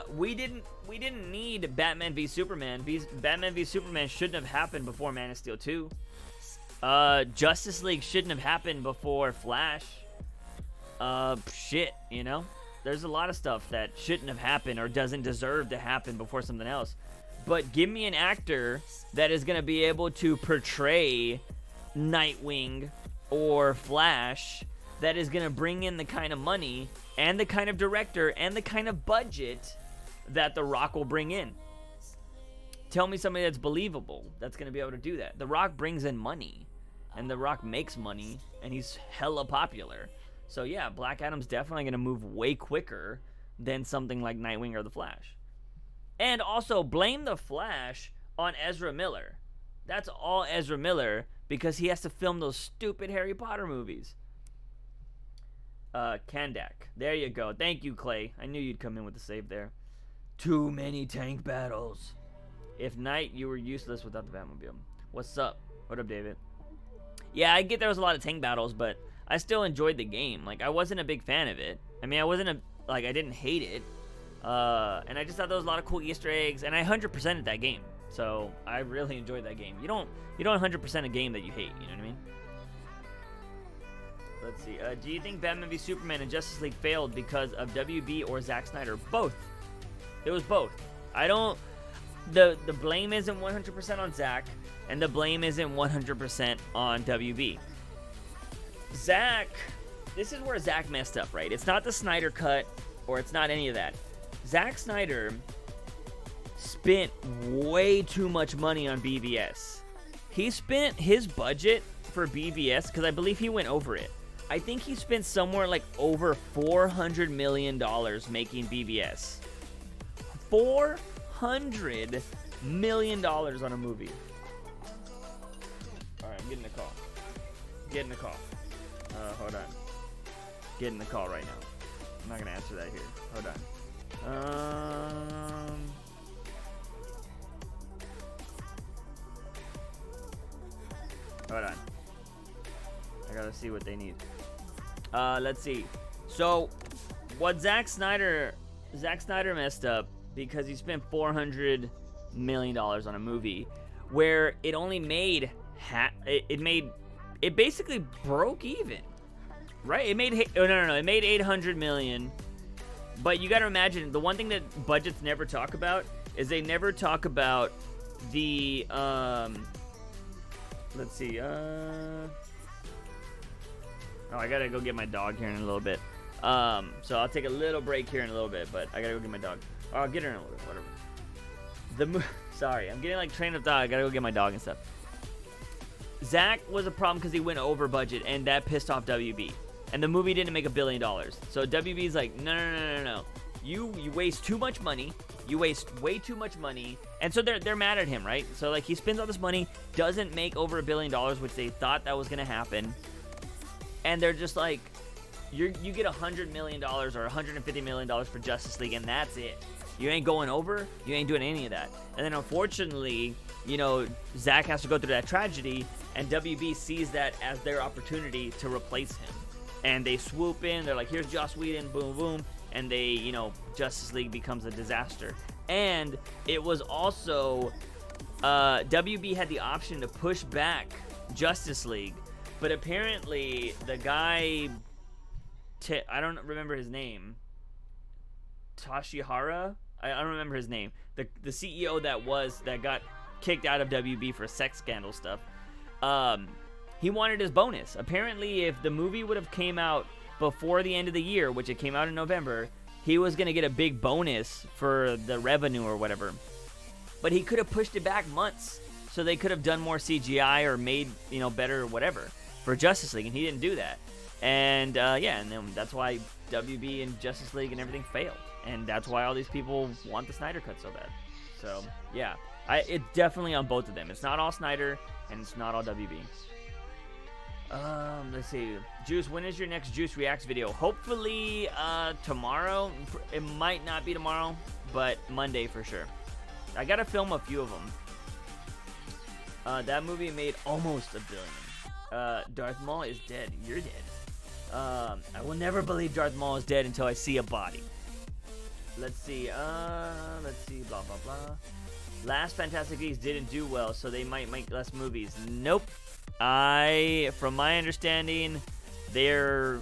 We didn't need Batman v Superman. Batman v Superman shouldn't have happened before Man of Steel 2. Justice League shouldn't have happened before Flash. There's a lot of stuff that shouldn't have happened or doesn't deserve to happen before something else. But give me an actor that is going to be able to portray Nightwing or Flash that is going to bring in the kind of money and the kind of director and the kind of budget that The Rock will bring in. Tell me somebody that's believable that's going to be able to do that. The Rock brings in money, and The Rock makes money, and he's hella popular. So yeah, Black Adam's definitely going to move way quicker than something like Nightwing or The Flash. And also, blame The Flash on Ezra Miller. That's all Ezra Miller, because he has to film those stupid Harry Potter movies. Kandak. There you go. Thank you, Clay. I knew you'd come in with the save there. Too many tank battles. If Knight, you were useless without the Batmobile. What's up? What up, David? Yeah, I get there was a lot of tank battles, but I still enjoyed the game. Like, I wasn't a big fan of it. I mean, I didn't hate it. And I just thought there was a lot of cool Easter eggs, and I 100%ed that game. So, I really enjoyed that game. You don't 100% a game that you hate, you know what I mean? Let's see. Do you think Batman v Superman and Justice League failed because of WB or Zack Snyder? Both. It was both. The blame isn't 100% on Zack, and the blame isn't 100% on WB. Zack, this is where Zack messed up, right? It's not the Snyder cut, or it's not any of that. Zack Snyder spent way too much money on BVS. He spent his budget for BVS, because I believe he went over it. I think he spent somewhere like over $400 million making BVS. $400 million on a movie. Alright, I'm getting a call. Hold on. Getting the call right now. I'm not going to answer that here. Hold on. Hold on. I gotta see what they need. Let's see. So, what Zack Snyder messed up because he spent $400 million on a movie where it only made it basically broke even, right? It made it made $800 million. But you got to imagine, the one thing that budgets never talk about is they never talk about the let's see. Oh, I gotta go get my dog here in a little bit. So I'll take a little break here in a little bit, but I gotta go get my dog. Oh, I'll get her in a little bit, whatever. Sorry, I'm getting like train of thought. I gotta go get my dog and stuff. Zack was a problem because he went over budget, and that pissed off WB. And the movie didn't make $1 billion. So WB's like, no. You waste too much money. You waste way too much money. And so they're mad at him, right? So like he spends all this money, doesn't make over $1 billion, which they thought that was gonna happen. And they're just like, you get $100 million or $150 million for Justice League, and that's it. You ain't going over. You ain't doing any of that. And then unfortunately, Zack has to go through that tragedy, and WB sees that as their opportunity to replace him. And they swoop in. They're like, here's Joss Whedon, boom, boom. And they, Justice League becomes a disaster. And it was also, WB had the option to push back Justice League. But apparently, the guy, I don't remember his name, Toshihara? I don't remember his name. The CEO that got kicked out of WB for sex scandal stuff. He wanted his bonus. Apparently, if the movie would have came out before the end of the year, which it came out in November, he was going to get a big bonus for the revenue or whatever. But he could have pushed it back months, so they could have done more CGI or made, better or whatever for Justice League, and he didn't do that. And, and then that's why WB and Justice League and everything failed. And that's why all these people want the Snyder Cut so bad. So, yeah. It's definitely on both of them. It's not all Snyder, and it's not all WB. Let's see. Juice, when is your next Juice Reacts video? Hopefully, tomorrow. It might not be tomorrow, but Monday for sure. I gotta film a few of them. That movie made almost $1 billion. Darth Maul is dead. You're dead. I will never believe Darth Maul is dead until I see a body. Let's see. Blah, blah, blah. Last Fantastic Beasts didn't do well, so they might make less movies. Nope. From my understanding, they're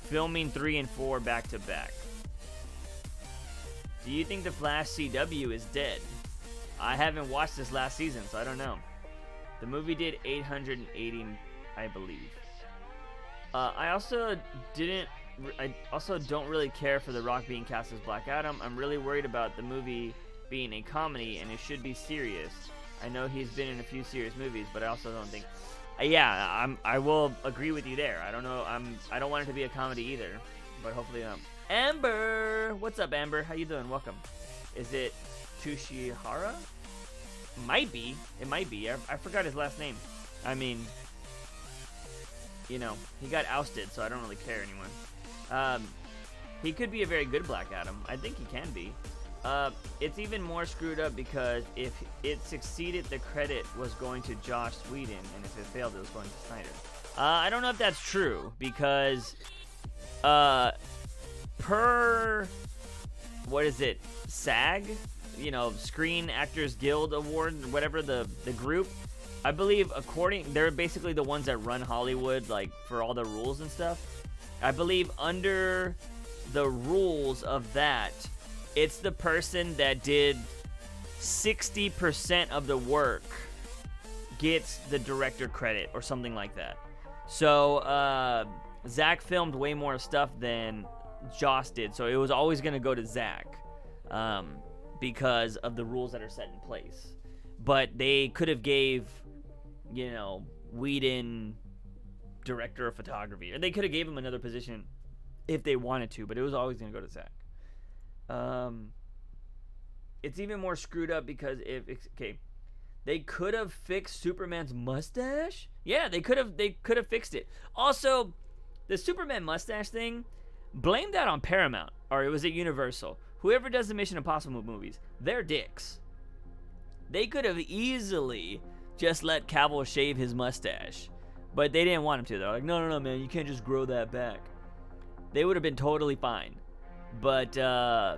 filming 3 and 4 back to back. Do you think the Flash CW is dead? I haven't watched this last season, so I don't know. The movie did 880, I believe. I also don't really care for The Rock being cast as Black Adam. I'm really worried about the movie being a comedy, and it should be serious. I know he's been in a few serious movies, but I also don't think. I will agree with you there. I don't know. I don't want it to be a comedy either, but hopefully not. Amber, what's up, Amber? How you doing? Welcome. Is it Tushihara? Might be. It might be. I forgot his last name. I mean, he got ousted, so I don't really care anymore. He could be a very good Black Adam. I think he can be. It's even more screwed up because if it succeeded, the credit was going to Joss Whedon, and if it failed, it was going to Snyder. I don't know if that's true because, per, what is it, SAG? Screen Actors Guild Award, whatever the group. I believe they're basically the ones that run Hollywood, like, for all the rules and stuff. I believe under the rules of that, it's the person that did 60% of the work gets the director credit or something like that. So, Zach filmed way more stuff than Joss did, so it was always going to go to Zach because of the rules that are set in place. But they could have gave, Whedon director of photography, or they could have gave him another position if they wanted to, but it was always going to go to Zach. It's even more screwed up because they could have fixed Superman's mustache. Yeah, they could have fixed it. Also, the Superman mustache thing, blame that on Paramount, or was it Universal? Whoever does the Mission Impossible movies, they're dicks. They could have easily just let Cavill shave his mustache, but they didn't want him to. They're like, no, man, you can't just grow that back. They would have been totally fine. But, I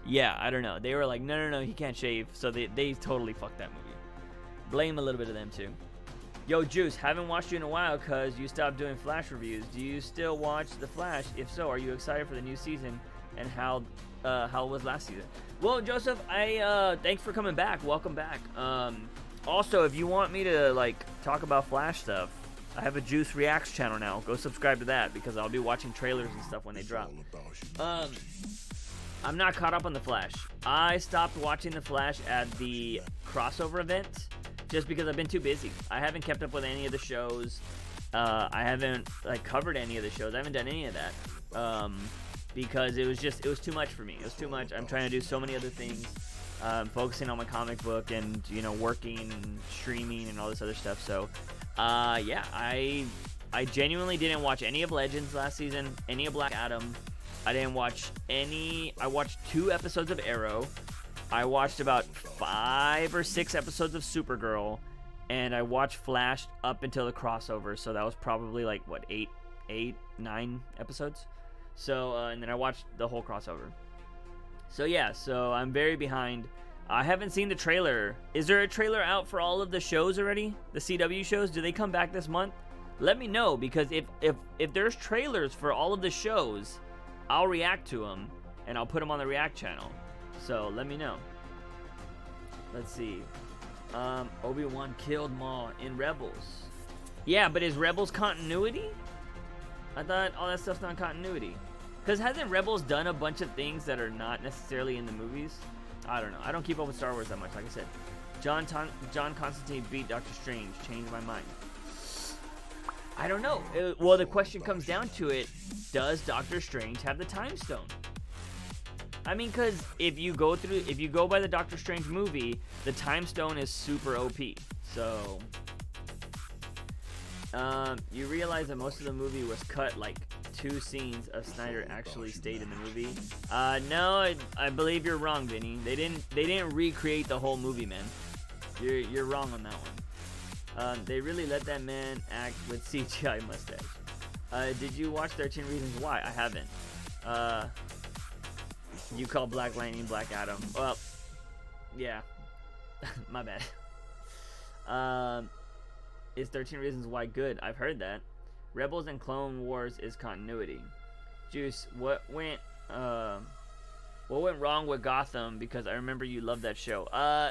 don't know. They were like, no, he can't shave. So they totally fucked that movie. Blame a little bit of them, too. Yo, Juice, haven't watched you in a while because you stopped doing Flash reviews. Do you still watch The Flash? If so, are you excited for the new season? And how was last season? Well, Joseph, thanks for coming back. Welcome back. Also, if you want me to, talk about Flash stuff, I have a Juice Reacts channel now. Go subscribe to that because I'll be watching trailers and stuff when they drop. I'm not caught up on The Flash. I stopped watching The Flash at the crossover event just because I've been too busy. I haven't kept up with any of the shows. I haven't covered any of the shows. I haven't done any of that because it was too much for me. It was too much. I'm trying to do so many other things. Focusing on my comic book and working and streaming and all this other stuff. So I genuinely didn't watch any of Legends last season, any of Black Adam. I didn't watch any. I watched 2 episodes of Arrow. I watched about 5 or 6 episodes of Supergirl, and I watched Flash up until the crossover. So that was probably 8, 9 episodes. So and then I watched the whole crossover. So so I'm very behind. I haven't seen the trailer. Is there a trailer out for all of the shows already? The CW shows? Do they come back this month? Let me know, because if there's trailers for all of the shows, I'll react to them and I'll put them on the React channel. So let me know. Let's see. Obi-Wan killed Maul in Rebels. Yeah, but is Rebels continuity? I thought all that stuff's not continuity. Because hasn't Rebels done a bunch of things that are not necessarily in the movies? I don't know. I don't keep up with Star Wars that much, like I said. John Constantine beat Doctor Strange. Changed my mind. I don't know. Well, the question comes down to it. Does Doctor Strange have the Time Stone? I mean, because if you go by the Doctor Strange movie, the Time Stone is super OP. So, you realize that most of the movie was cut, like 2 scenes of Snyder actually stayed in the movie. No, I believe you're wrong, Vinny. They didn't recreate the whole movie, man. You're wrong on that one. They really let that man act with CGI mustache. Did you watch 13 Reasons Why? I haven't. You call Black Lightning Black Adam. Well, yeah. My bad. Is 13 Reasons Why good? I've heard that. Rebels and Clone Wars is continuity. Juice, what went wrong with Gotham? Because I remember you loved that show.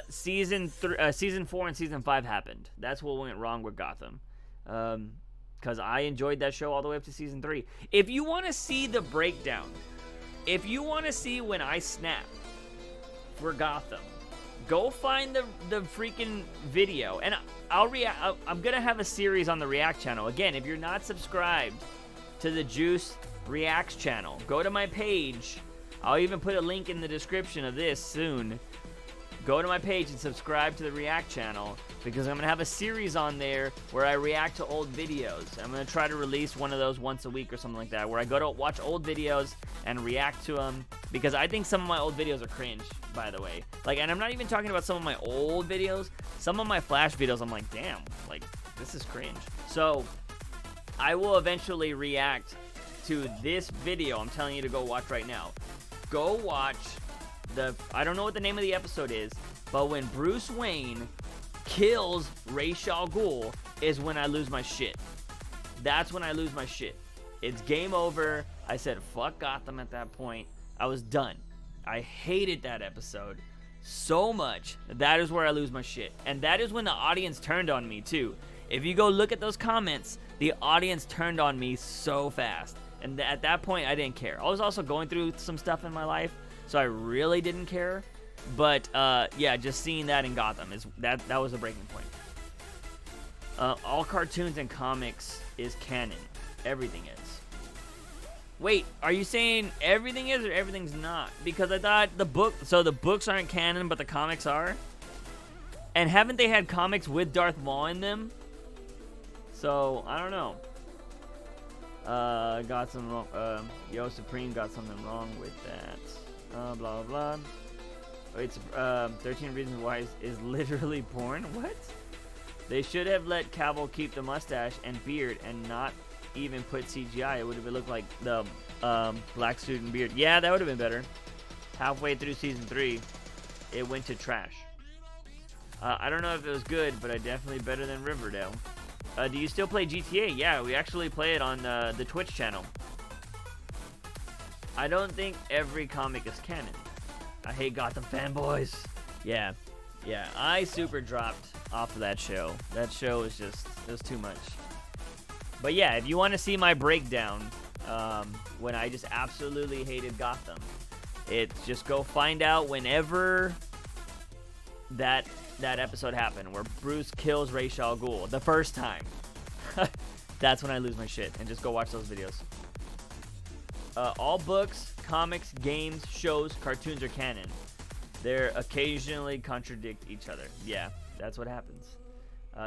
Season 4 and season 5 happened. That's what went wrong with Gotham. Because I enjoyed that show all the way up to season 3. If you want to see the breakdown, if you want to see when I snap for Gotham, go find the freaking video, and I'll react. I'm gonna have a series on the React channel. Again, if you're not subscribed to the Juice Reacts channel, go to my page. I'll even put a link in the description of this soon. Go to my page and subscribe to the React channel, because I'm gonna have a series on there where I react to old videos. I'm gonna try to release one of those once a week or something like that, where I go to watch old videos and react to them, because I think some of my old videos are cringe, by the way. Like, and I'm not even talking about some of my old videos. Some of my Flash videos, I'm like, damn, like, this is cringe. So, I will eventually react to this video I'm telling you to go watch right now. Go watch I don't know what the name of the episode is, but when Bruce Wayne kills Ra's al Ghul is when I lose my shit. That's when I lose my shit. It's game over. I said fuck Gotham at that point. I was done. I hated that episode so much. That is where I lose my shit. And that is when the audience turned on me too. If you go look at those comments, the audience turned on me so fast. And at that point, I didn't care. I was also going through some stuff in my life, so I really didn't care. But yeah, just seeing that in Gotham that was a breaking point. All cartoons and comics is canon. Everything is. Wait, are you saying everything is or everything's not? Because I thought the books aren't canon, but the comics are. And haven't they had comics with Darth Maul in them? So I don't know. Got some wrong. Yo Supreme got something wrong with that. Blah blah. It's 13 Reasons Why is literally porn. What? They should have let Cavill keep the mustache and beard and not even put CGI. It would have looked like the black suit and beard. Yeah, that would have been better. Halfway through season 3, it went to trash. I don't know if it was good, but I definitely better than Riverdale. Do you still play GTA? Yeah, we actually play it on the Twitch channel. I don't think every comic is canon. I hate Gotham fanboys. Yeah, I super dropped off of that show. That show was it was too much. But yeah, if you want to see my breakdown, when I just absolutely hated Gotham, it's just go find out whenever that episode happened where Bruce kills Ra's al Ghul the first time. That's when I lose my shit, and just go watch those videos. All books, comics, games, shows, cartoons are canon. They occasionally contradict each other. Yeah, that's what happens.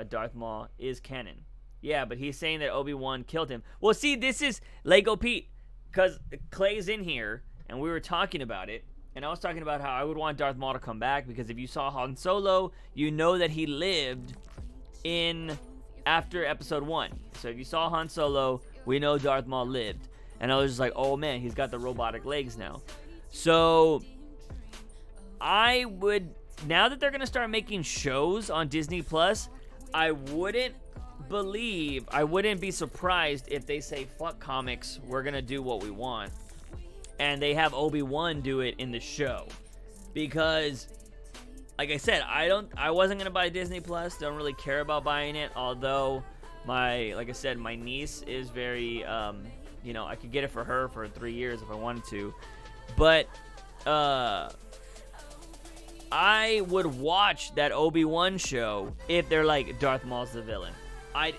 Darth Maul is canon. Yeah, but he's saying that Obi-Wan killed him. Well, see, this is Lego Pete, because Clay's in here, and we were talking about it. And I was talking about how I would want Darth Maul to come back, because if you saw Han Solo, you know that he lived after episode 1. So if you saw Han Solo, we know Darth Maul lived. And I was just like, oh man, he's got the robotic legs now. So I would, now that they're going to start making shows on Disney Plus, I wouldn't be surprised if they say, fuck comics, we're going to do what we want. And they have Obi-Wan do it in the show. Because, like I said, I wasn't going to buy Disney Plus. Don't really care about buying it. Although, like I said, my niece is very, You know, I could get it for her for 3 years if I wanted to. But I would watch that Obi-Wan show if they're like, Darth Maul's the villain. I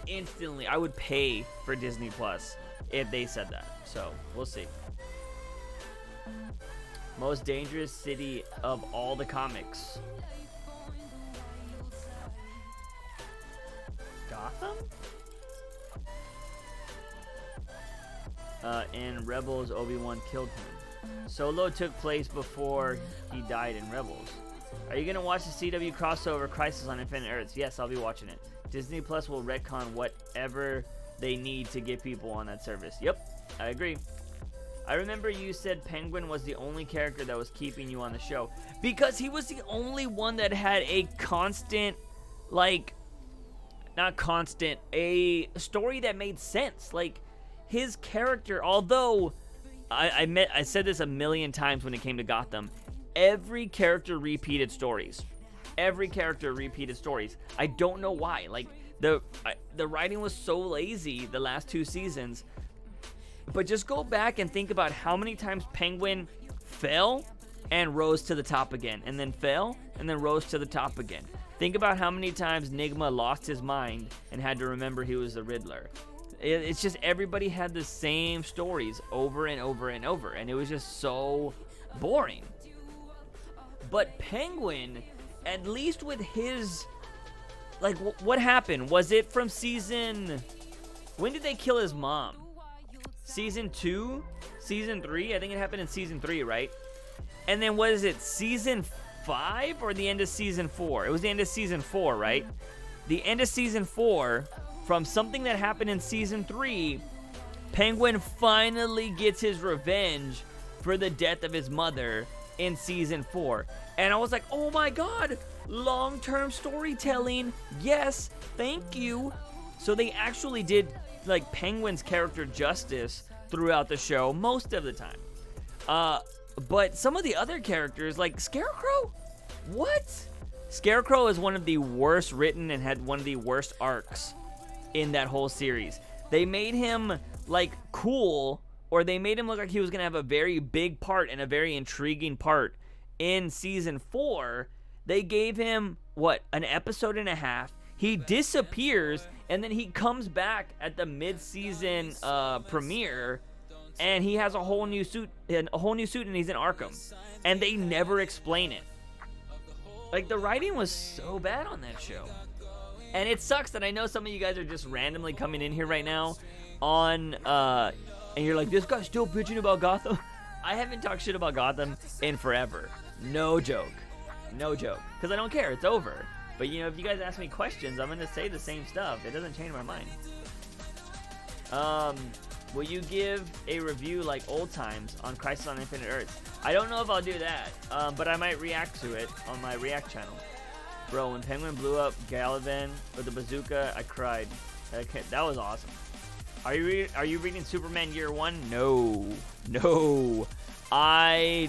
would pay for Disney Plus if they said that. So, we'll see. Most dangerous city of all the comics. Gotham? In Rebels, Obi-Wan killed him. Solo took place before he died in Rebels. Are you going to watch the CW crossover Crisis on Infinite Earths? Yes, I'll be watching it. Disney Plus will retcon whatever they need to get people on that service. Yep, I agree. I remember you said Penguin was the only character that was keeping you on the show. Because he was the only one that had a constant, like, not constant, a story that made sense. Like, his character, although I said this a million times when it came to Gotham, every character repeated stories. Every character repeated stories. I don't know why. Like, the writing was so lazy the last 2 seasons. But just go back and think about how many times Penguin fell and rose to the top again, and then fell and then rose to the top again. Think about how many times Nigma lost his mind and had to remember he was the Riddler. It's just everybody had the same stories over and over and over, and it was just so boring. But Penguin, at least with his, like, what happened? Was it from season, when did they kill his mom? Season 2? Season 3? I think it happened in season 3, right? And then what is it, season 5 or the end of season 4? It was the end of season 4, right? The end of season 4, from something that happened in season 3, Penguin finally gets his revenge for the death of his mother in season 4. And I was like, oh my god, long-term storytelling. Yes, thank you. So they actually did, like, Penguin's character justice throughout the show most of the time. But some of the other characters, like Scarecrow, what? Scarecrow is one of the worst written and had one of the worst arcs in that whole series. They made him, like, cool, or they made him look like he was gonna have a very big part and a very intriguing part in season 4. They gave him, what, an episode and a half. He disappears, and then he comes back at the mid-season premiere, and he has a whole new suit, and he's in Arkham. And they never explain it. Like, the writing was so bad on that show. And it sucks that I know some of you guys are just randomly coming in here right now on, and you're like, this guy's still bitching about Gotham? I haven't talked shit about Gotham in forever. No joke. No joke. Because I don't care. It's over. But, you know, if you guys ask me questions, I'm going to say the same stuff. It doesn't change my mind. Will you give a review like old times on Crisis on Infinite Earths? I don't know if I'll do that, but I might react to it on my React channel. Bro, when Penguin blew up Galavan with the bazooka, I cried. That was awesome. Are you reading Superman Year One? No. I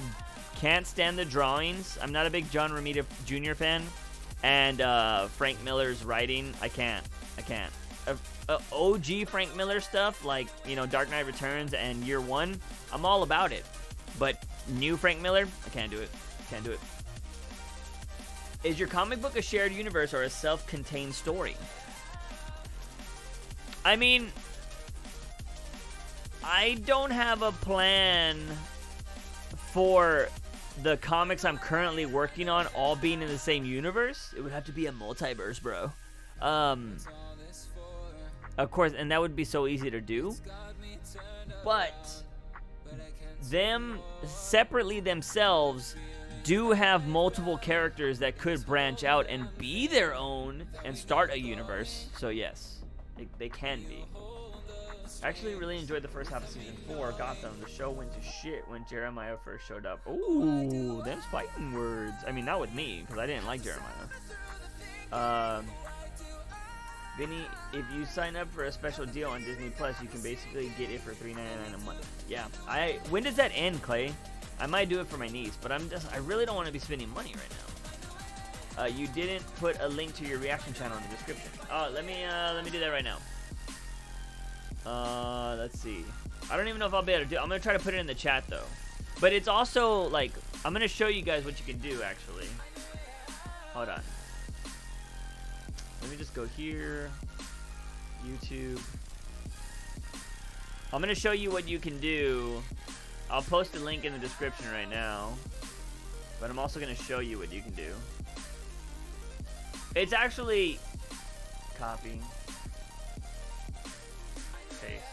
can't stand the drawings. I'm not a big John Romita Jr. fan, and Frank Miller's writing, I can't. OG Frank Miller stuff, like, you know, Dark Knight Returns and Year One, I'm all about it. But new Frank Miller, I can't do it. Is your comic book a shared universe or a self-contained story? I mean, I don't have a plan for the comics I'm currently working on all being in the same universe. It would have to be a multiverse, bro. Of course, and that would be so easy to do. But them separately themselves do have multiple characters that could branch out and be their own and start a universe. So yes, they can be. I actually really enjoyed the first half of season 4, Gotham. The show went to shit when Jeremiah first showed up. Ooh, them's fighting words. I mean, not with me, because I didn't like Jeremiah. Vinny, if you sign up for a special deal on Disney Plus, you can basically get it for $3.99 a month. Yeah, when does that end, Clay? I might do it for my niece, but I really don't want to be spending money right now. You didn't put a link to your reaction channel in the description. Oh, let me do that right now. Let's see. I don't even know if I'll be able to do it. I'm going to try to put it in the chat, though. But it's also, like, I'm going to show you guys what you can do, actually. Hold on. Let me just go here. YouTube. I'm going to show you what you can do. I'll post a link in the description right now. But I'm also going to show you what you can do. It's actually... Copy. Paste.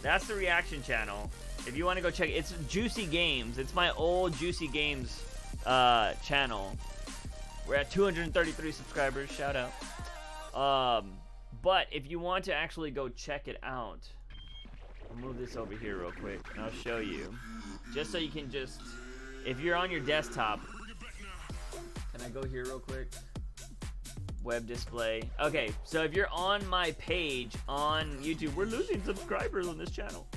That's the reaction channel. If you want to go check it, it's Juicy Games. It's my old Juicy Games channel. We're at 233 subscribers. Shout out. But if you want to actually go check it out, I'll move this over here real quick, and I'll show you. Just so you can just, if you're on your desktop, can I go here real quick? Web display. Okay, so if you're on my page on YouTube, we're losing subscribers on this channel.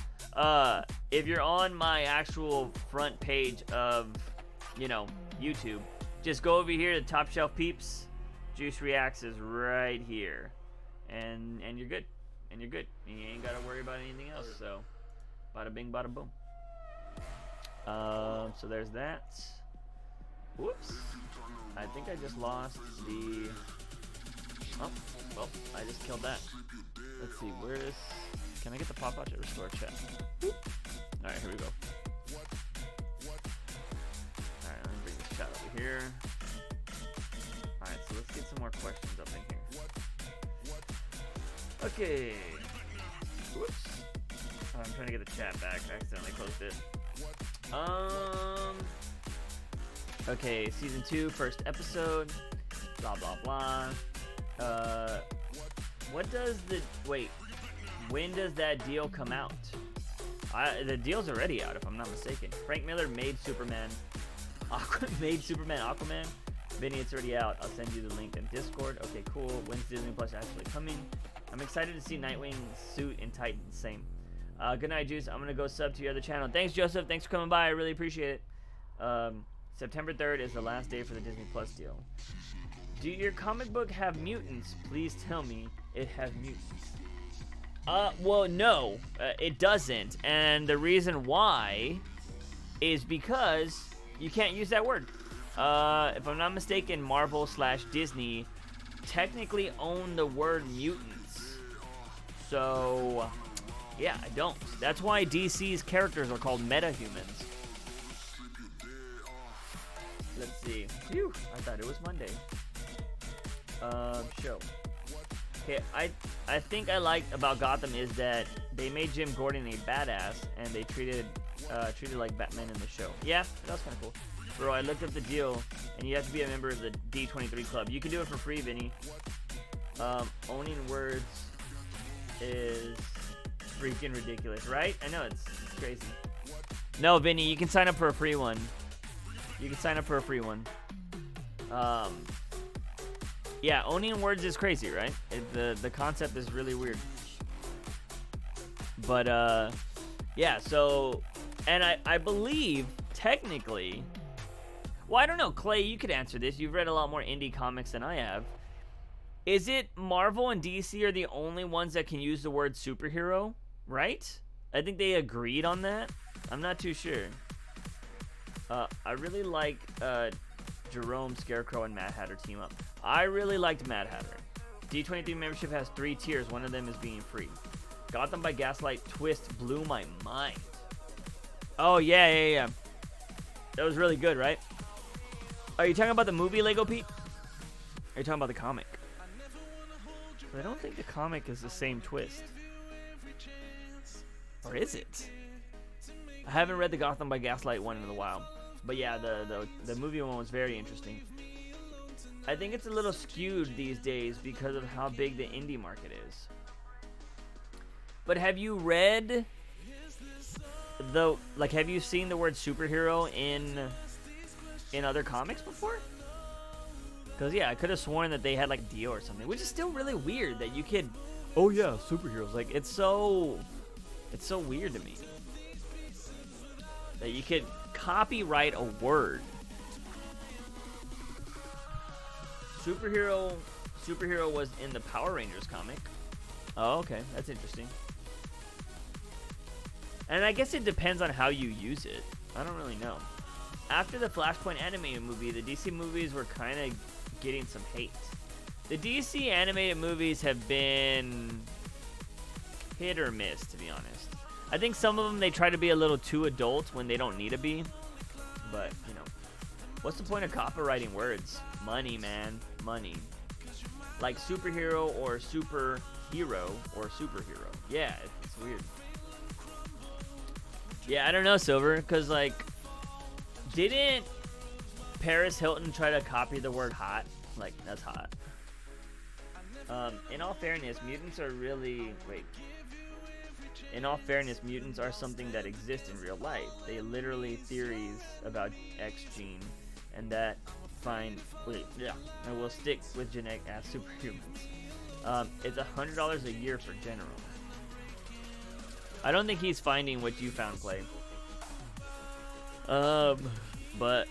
If you're on my actual front page of, you know, YouTube, just go over here to Top Shelf Peeps. Juice Reacts is right here, and you're good, and you're good. And you ain't gotta worry about anything else. So, bada bing, bada boom. So there's that. Whoops. I think I just lost the. Oh, well, I just killed that. Let's see, where is... Can I get the pop out to restore chat? Alright, here we go. Alright, let me bring this chat over here. Alright, so let's get some more questions up in here. Okay. Whoops. Oh, I'm trying to get the chat back. I accidentally closed it. Okay, season 2, first episode. Blah, blah, blah. What does the... Wait. When does that deal come out? The deal's already out, if I'm not mistaken. Frank Miller made Superman. Made Superman Aquaman. Vinny, it's already out. I'll send you the link in Discord. Okay, cool. When's Disney Plus actually coming? I'm excited to see Nightwing's suit in Titans. Same. Good night, Juice. I'm going to go sub to your other channel. Thanks, Joseph. Thanks for coming by. I really appreciate it. September 3rd is the last day for the Disney Plus deal. Do your comic book have mutants? Please tell me it has mutants. Well, no, it doesn't. And the reason why is because you can't use that word. If I'm not mistaken, Marvel/Disney technically own the word mutants. So, yeah, I don't. That's why DC's characters are called metahumans. Let's see. Phew, I thought it was Monday. Show. Okay, I think I liked about Gotham is that they made Jim Gordon a badass and they treated like Batman in the show. Yeah, that was kind of cool. Bro, I looked up the deal and you have to be a member of the D23 club. You can do it for free, Vinny. Owning words is freaking ridiculous, right? I know, it's crazy. No, Vinny, you can sign up for a free one. You can sign up for a free one. Yeah, owning words is crazy, right? The concept is really weird. But, yeah, so... And I believe, technically... Well, I don't know, Clay, you could answer this. You've read a lot more indie comics than I have. Is it Marvel and DC are the only ones that can use the word superhero? Right? I think they agreed on that. I'm not too sure. I really like Jerome, Scarecrow, and Mad Hatter team up. I really liked Mad Hatter. D23 membership has 3 tiers. One of them is being free. Gotham by Gaslight twist blew my mind. Oh, yeah. That was really good, right? Are you talking about the movie, Lego Pete? Or are you talking about the comic? I don't think the comic is the same twist. Or is it? I haven't read the Gotham by Gaslight one in a while. But yeah, the movie one was very interesting. I think it's a little skewed these days because of how big the indie market is. But have you read have you seen the word superhero in other comics before? Because yeah, I could have sworn that they had like Dio or something, which is still really weird that you could, oh yeah, superheroes. Like it's so weird to me that you could copyright a word. Superhero was in the Power Rangers comic. Oh, okay, that's interesting. And I guess it depends on how you use it. I don't really know. After the Flashpoint animated movie, the DC movies were kind of getting some hate. The DC animated movies have been hit or miss, to be honest. I think some of them, they try to be a little too adult when they don't need to be. But, you know, what's the point of copywriting words? Money, man. Money. Like superhero or superhero or superhero. Yeah, it's weird. Yeah, I don't know, Silver, because, like, didn't Paris Hilton try to copy the word hot? Like, that's hot. In all fairness, mutants are really... Wait. In all fairness, mutants are something that exists in real life. They literally theories about X gene, and that find... Wait, yeah. And will stick with genetic as superhumans. It's $100 a year for general. I don't think he's finding what you found, Clay. But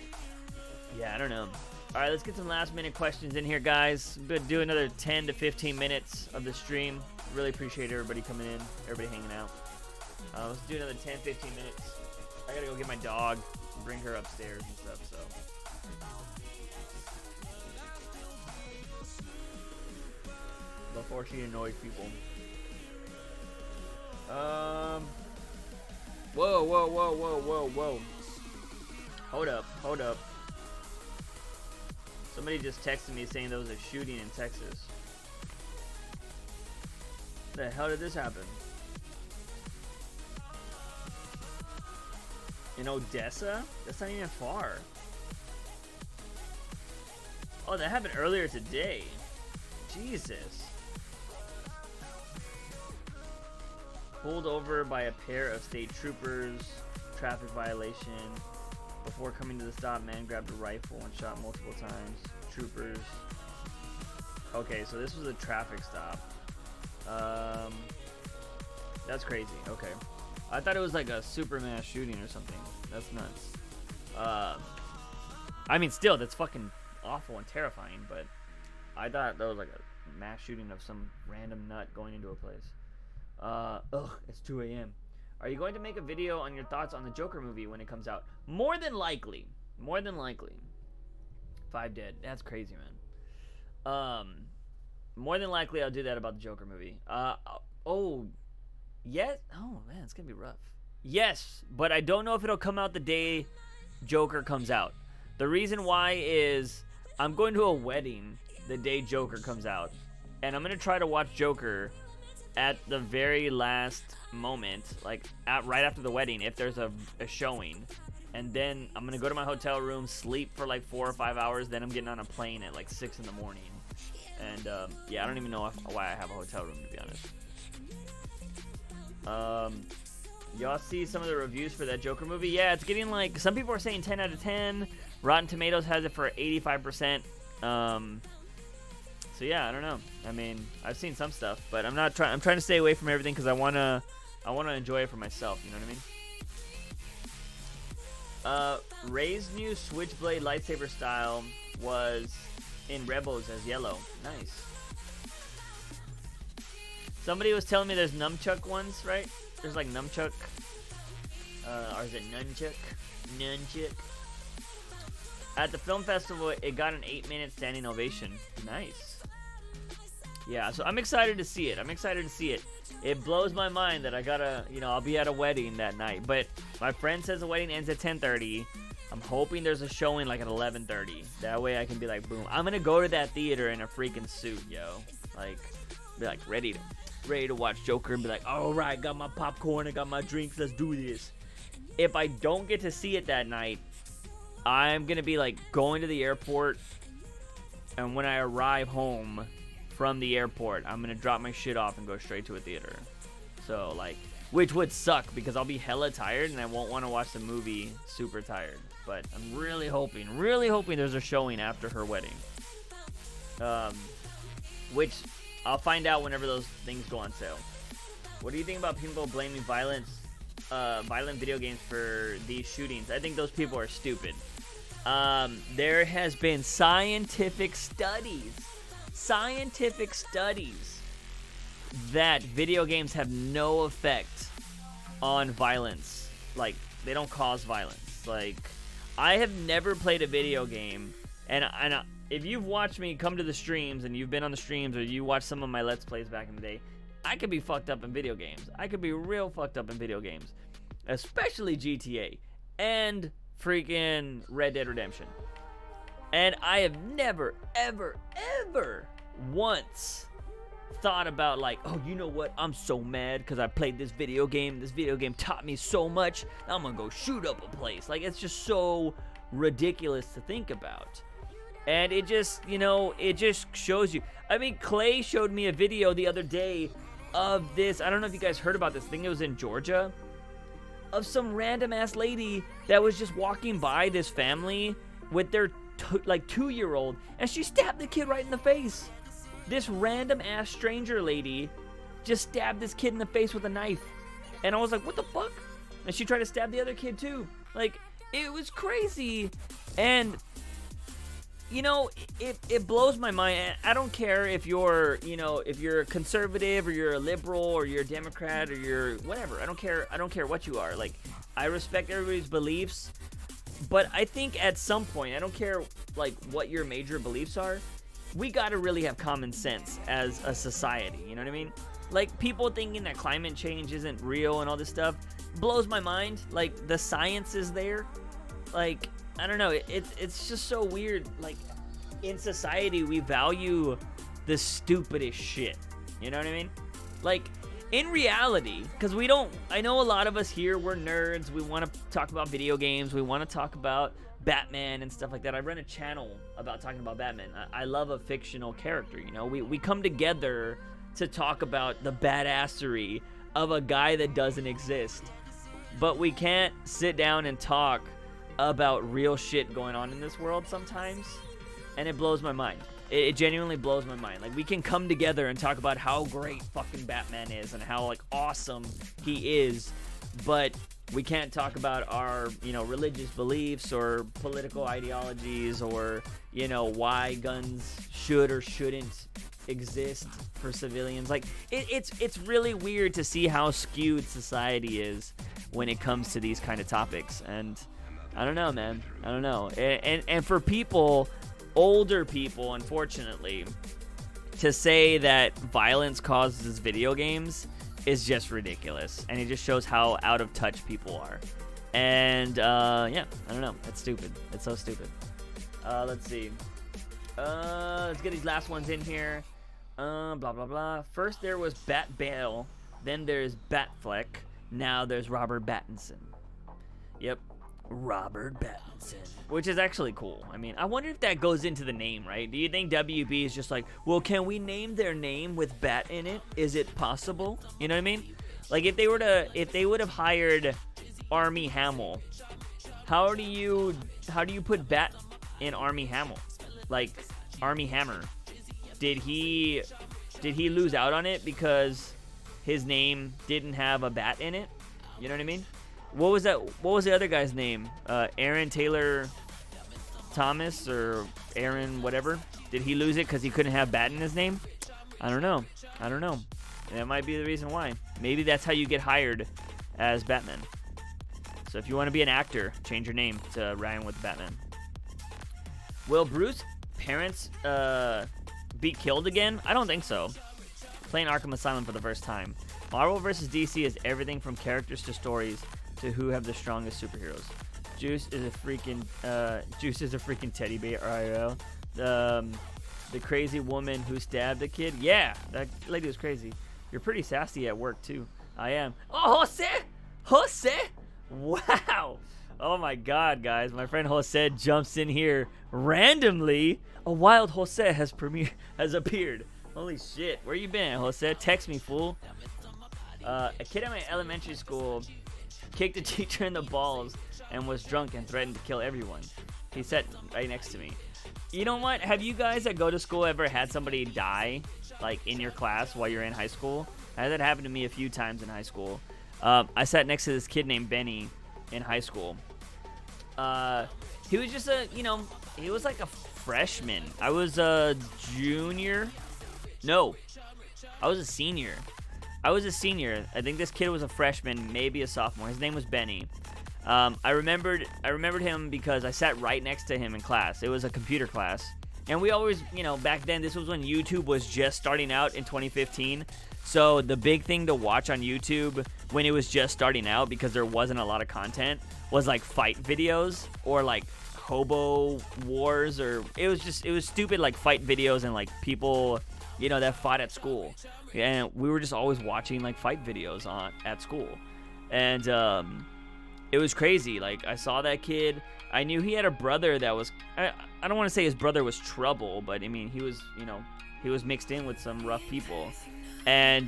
yeah, I don't know. All right, let's get some last minute questions in here, guys. I'm gonna do another 10 to 15 minutes of the stream. Really appreciate everybody coming in, everybody hanging out. Let's do another 10, 15 minutes. I gotta go get my dog, bring her upstairs and stuff, so. Before she annoys people. Whoa. Hold up. Somebody just texted me saying there was a shooting in Texas. The hell did this happen? In Odessa? That's not even far. Oh, that happened earlier today. Jesus. Pulled over by a pair of state troopers. Traffic violation. Before coming to the stop, man grabbed a rifle and shot multiple times. Troopers. Okay, so this was a traffic stop. That's crazy. Okay. I thought it was like a super mass shooting or something. That's nuts. I mean, still, that's fucking awful and terrifying, but I thought that was like a mass shooting of some random nut going into a place. It's 2 a.m. Are you going to make a video on your thoughts on the Joker movie when it comes out? More than likely. 5 dead. That's crazy, man. More than likely I'll do that about the Joker movie. Yes. Oh, man, it's going to be rough. Yes, but I don't know if it'll come out the day Joker comes out. The reason why is I'm going to a wedding the day Joker comes out. And I'm going to try to watch Joker at the very last moment, like right after the wedding, if there's a showing. And then I'm gonna go to my hotel room, sleep for like 4 or 5 hours, then I'm getting on a plane at like 6 in the morning. And yeah, I don't even know why I have a hotel room, to be honest. Y'all see some of the reviews for that Joker movie? Yeah, it's getting like, some people are saying 10 out of 10. Rotten Tomatoes has it for 85%. So yeah, I don't know. I mean, I've seen some stuff, but I'm trying to stay away from everything because I wanna enjoy it for myself. You know what I mean? Ray's new Switchblade lightsaber style was in Rebels as yellow. Nice. Somebody was telling me there's nunchuck ones, right? There's like nunchuck. Or is it nunchuck? Nunchuck. At the film festival, it got an 8-minute standing ovation. Nice. Yeah, so I'm excited to see it. It blows my mind that I gotta, I'll be at a wedding that night. But my friend says the wedding ends at 10:30. I'm hoping there's a showing like at 11:30. That way I can be like, boom. I'm gonna go to that theater in a freaking suit, yo. Like, be like ready to watch Joker and be like, all right, got my popcorn, I got my drinks, let's do this. If I don't get to see it that night, I'm gonna be like going to the airport, and when I arrive home from the airport, I'm gonna drop my shit off and go straight to a theater. So like, which would suck because I'll be hella tired and I won't want to watch the movie super tired. But I'm really hoping there's a showing after her wedding. Which I'll find out whenever those things go on sale. What do you think about people blaming violent video games for these shootings? I think those people are stupid. There has been scientific studies that video games have no effect on violence. Like, they don't cause violence. Like, I have never played a video game, and if you've watched me come to the streams, and you've been on the streams, or you watch some of my Let's Plays back in the day, I could be fucked up in video games. I could be real fucked up in video games. Especially GTA. And freaking Red Dead Redemption. And I have never, ever, ever once thought about like, oh, you know what? I'm so mad because I played this video game. This video game taught me so much. I'm going to go shoot up a place. Like, it's just so ridiculous to think about. And it just, you know, it just shows you. I mean, Clay showed me a video the other day of this. I don't know if you guys heard about this. I think it was in Georgia. Of some random ass lady that was just walking by this family with their like 2-year-old, and she stabbed the kid right in the face. This random ass stranger lady just stabbed this kid in the face with a knife, and I was like, what the fuck? And she tried to stab the other kid too. Like, it was crazy. And you know, it blows my mind. I don't care if you're, you know, if you're a conservative or you're a liberal or you're a Democrat or you're whatever. I don't care what you are. Like, I respect everybody's beliefs, but I think at some point, I don't care like what your major beliefs are, we gotta really have common sense as a society. You know what I mean? Like, people thinking that climate change isn't real and all this stuff blows my mind. Like, the science is there. Like, I don't know, it's just so weird. Like, in society, we value the stupidest shit. You know what I mean? Like, in reality, because I know a lot of us here, we're nerds. We want to talk about video games. We want to talk about Batman and stuff like that. I run a channel about talking about Batman. I love a fictional character, you know? We come together to talk about the badassery of a guy that doesn't exist. But we can't sit down and talk about real shit going on in this world sometimes, and it blows my mind. It genuinely blows my mind. Like, we can come together and talk about how great fucking Batman is and how, like, awesome he is, but we can't talk about our, you know, religious beliefs or political ideologies or, you know, why guns should or shouldn't exist for civilians. Like, it's really weird to see how skewed society is when it comes to these kind of topics. And I don't know, man. I don't know. And for people, older people, unfortunately, to say that violence causes video games is just ridiculous. And it just shows how out of touch people are. And, yeah, I don't know. It's stupid. It's so stupid. Let's see. Let's get these last ones in here. Blah, blah, blah. First there was Bat Bale. Then there's Batfleck. Now there's Robert Pattinson. Yep. Robert Pattinson, which is actually cool. I mean, I wonder if that goes into the name, right? Do you think WB is just like, well, can we name their name with Bat in it? Is it possible? You know what I mean? Like, if they would have hired Army Hammer, how do you put Bat in Army Hammer? Like, Army Hammer. Did he lose out on it because his name didn't have a bat in it? You know what I mean? What was that? What was the other guy's name? Aaron Taylor Thomas or Aaron whatever? Did he lose it because he couldn't have bat in his name? I don't know. That might be the reason why. Maybe that's how you get hired as Batman. So if you want to be an actor, change your name to Ryan with Batman. Will Bruce's parents be killed again? I don't think so. Playing Arkham Asylum for the first time. Marvel vs. DC is everything from characters to stories to who have the strongest superheroes. Juice is a freaking teddy bear IRL. The crazy woman who stabbed the kid. Yeah, that lady was crazy. You're pretty sassy at work too. I am. Oh, Jose! Wow. Oh my God, guys. My friend Jose jumps in here randomly. A wild Jose has appeared. Holy shit. Where you been, Jose? Text me, fool. A kid at my elementary school kicked a teacher in the balls and was drunk and threatened to kill everyone. He sat right next to me. You know what? Have you guys that go to school ever had somebody die, like, in your class while you're in high school? That happened to me a few times in high school. I sat next to this kid named Benny in high school. He was just he was like a freshman. I was a junior. No, I was a senior. I was a senior. I think this kid was a freshman, maybe a sophomore. His name was Benny. I remembered him because I sat right next to him in class. It was a computer class. And we always, back then, this was when YouTube was just starting out in 2015. So the big thing to watch on YouTube when it was just starting out, because there wasn't a lot of content, was like fight videos or like hobo wars, or it was stupid like fight videos and like people, that fought at school. And we were just always watching like fight videos at school. And it was crazy. Like, I saw that kid. I knew he had a brother that was, I don't want to say his brother was trouble, but I mean, he was mixed in with some rough people. And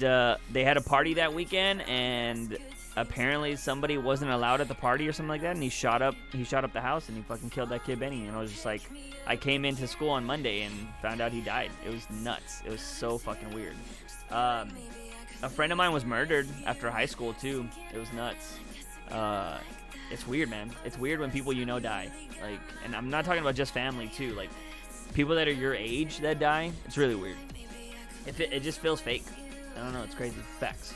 they had a party that weekend, and apparently somebody wasn't allowed at the party or something like that, and he shot up the house, and he fucking killed that kid Benny. And I was just like, I came into school on Monday and found out he died. It was nuts. It was so fucking weird. A friend of mine was murdered after high school too. It was nuts. It's weird, man. It's weird when people die. Like, and I'm not talking about just family too. Like, people that are your age that die. It's really weird. It just feels fake. I don't know. It's crazy. Facts.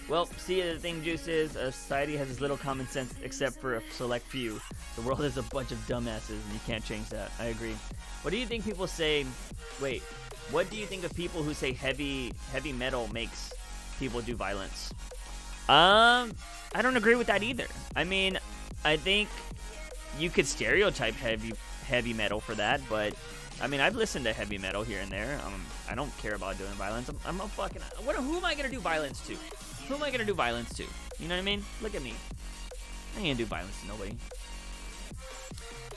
Well, see, the thing, Juice, is society has as little common sense except for a select few. The world is a bunch of dumbasses, and you can't change that. I agree. What do you think people say? Wait, what do you think of people who say heavy metal makes people do violence? I don't agree with that either. I mean, I think you could stereotype heavy metal for that, but I mean, I've listened to heavy metal here and there. I don't care about doing violence. I'm a fucking. Who am I gonna do violence to? Who am I gonna do violence to? You know what I mean? Look at me. I ain't gonna do violence to nobody.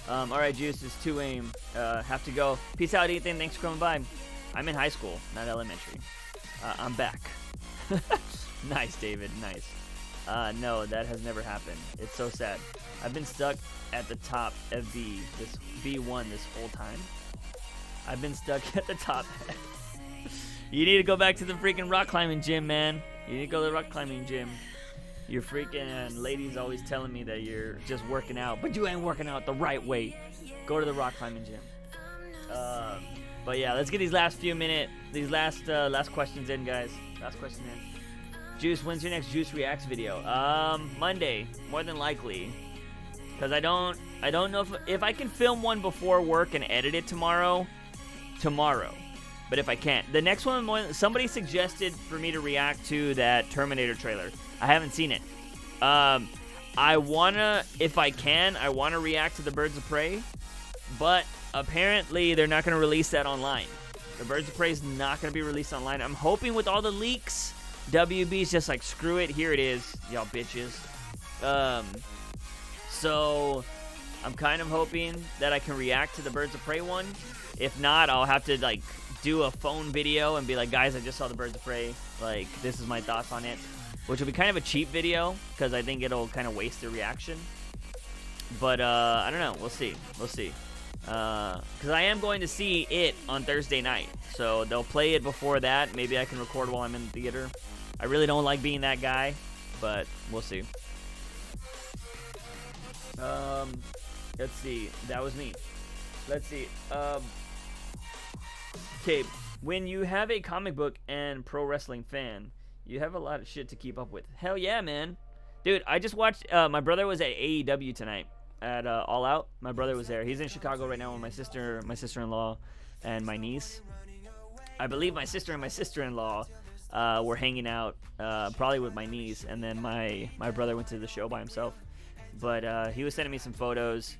All right, Juice, it's 2 a.m. Have to go. Peace out, Ethan. Thanks for coming by. I'm in high school, not elementary. I'm back. Nice, David. Nice. No, that has never happened. It's so sad. I've been stuck at the top of this V1 this whole time. I've been stuck at the top. You need to go back to the freaking rock climbing gym, man. You need to go to the rock climbing gym. Your freaking ladies always telling me that you're just working out, but you ain't working out the right way. Go to the rock climbing gym. But yeah, let's get these last last questions in, guys. Last question in. Juice, when's your next Juice Reacts video? Monday, more than likely. Because I don't know if I can film one before work and edit it tomorrow. But if I can't. The next one, somebody suggested for me to react to that Terminator trailer. I haven't seen it. If I can, I wanna react to the Birds of Prey. But apparently they're not gonna release that online. The Birds of Prey is not gonna be released online. I'm hoping with all the leaks, WB's just like, screw it, here it is, y'all bitches. So I'm kind of hoping that I can react to the Birds of Prey one. If not, I'll have to like do a phone video and be like, guys, I just saw the Birds of Prey. Like, this is my thoughts on it. Which will be kind of a cheap video, because I think it'll kind of waste the reaction. But, I don't know. We'll see. Because I am going to see it on Thursday night. So they'll play it before that. Maybe I can record while I'm in the theater. I really don't like being that guy, but we'll see. Let's see. That was me. Let's see. Okay, when you have a comic book and pro wrestling fan, you have a lot of shit to keep up with. Hell yeah, man. Dude, I just watched, my brother was at AEW tonight at All Out. My brother was there. He's in Chicago right now with my sister-in-law, and my niece. I believe my sister and my sister-in-law were hanging out, probably with my niece, and then my brother went to the show by himself. But he was sending me some photos.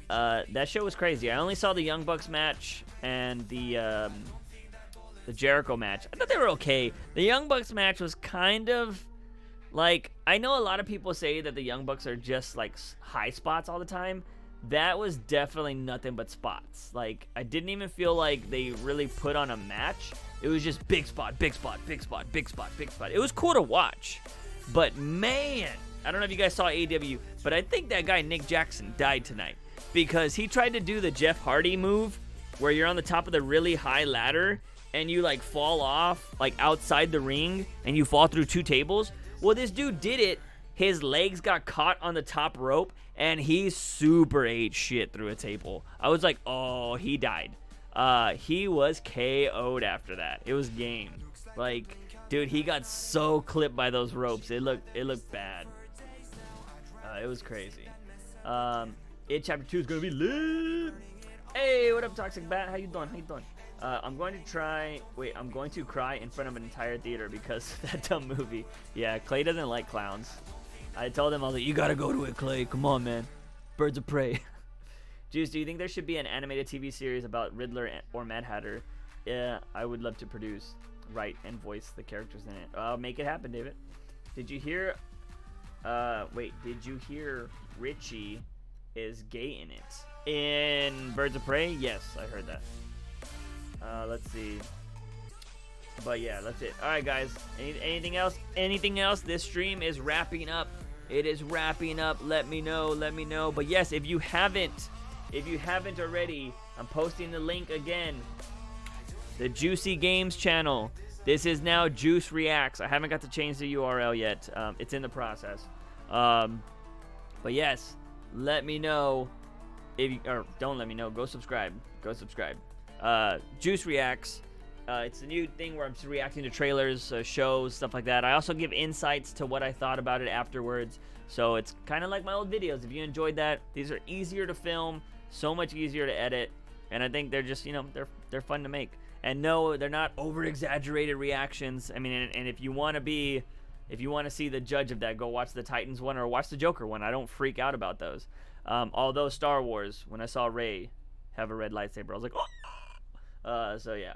That show was crazy. I only saw the Young Bucks match and the Jericho match. I thought they were okay. The Young Bucks match was kind of like, I know a lot of people say that the Young Bucks are just like high spots all the time. That was definitely nothing but spots. Like, I didn't even feel like they really put on a match. It was just big spot, big spot, big spot, big spot, big spot. It was cool to watch. But man, I don't know if you guys saw AEW, but I think that guy Nick Jackson died tonight. Because he tried to do the Jeff Hardy move where you're on the top of the really high ladder and you like fall off like outside the ring and you fall through 2 tables. Well, this dude did it. His legs got caught on the top rope and he super ate shit through a table. I was like, oh, he died. He was KO'd after that. It was game. Like, Dude, he got so clipped by those ropes. It looked bad. It was crazy. It chapter 2 is gonna be lit. Hey, what up, Toxic Bat? How you doing? I'm going to cry in front of an entire theater because of that dumb movie. Yeah, Clay doesn't like clowns. I told him, I was like, you gotta go to it, Clay. Come on, man. Birds of Prey. Juice, do you think there should be an animated TV series about Riddler or Mad Hatter? Yeah, I would love to produce, write, and voice the characters in it. I'll make it happen, David. Did you hear Richie is gay in it? In Birds of Prey? Yes, I heard that. Let's see. But yeah, that's it. Alright, guys. Anything else? This stream is wrapping up. It is wrapping up. Let me know. But yes, if you haven't already, I'm posting the link again. The Juicy Games channel. This is now Juice Reacts. I haven't got to change the URL yet. It's in the process. But yes, let me know or don't let me know. Go subscribe. Juice Reacts. It's a new thing where I'm just reacting to trailers, shows, stuff like that. I also give insights to what I thought about it afterwards. So it's kind of like my old videos. If you enjoyed that, these are easier to film, so much easier to edit, and I think they're just, they're fun to make. And no, they're not over-exaggerated reactions. I mean, and if you want to see the judge of that, go watch the Titans one or watch the Joker one. I don't freak out about those. Although Star Wars, when I saw Rey have a red lightsaber, I was like, oh! So yeah.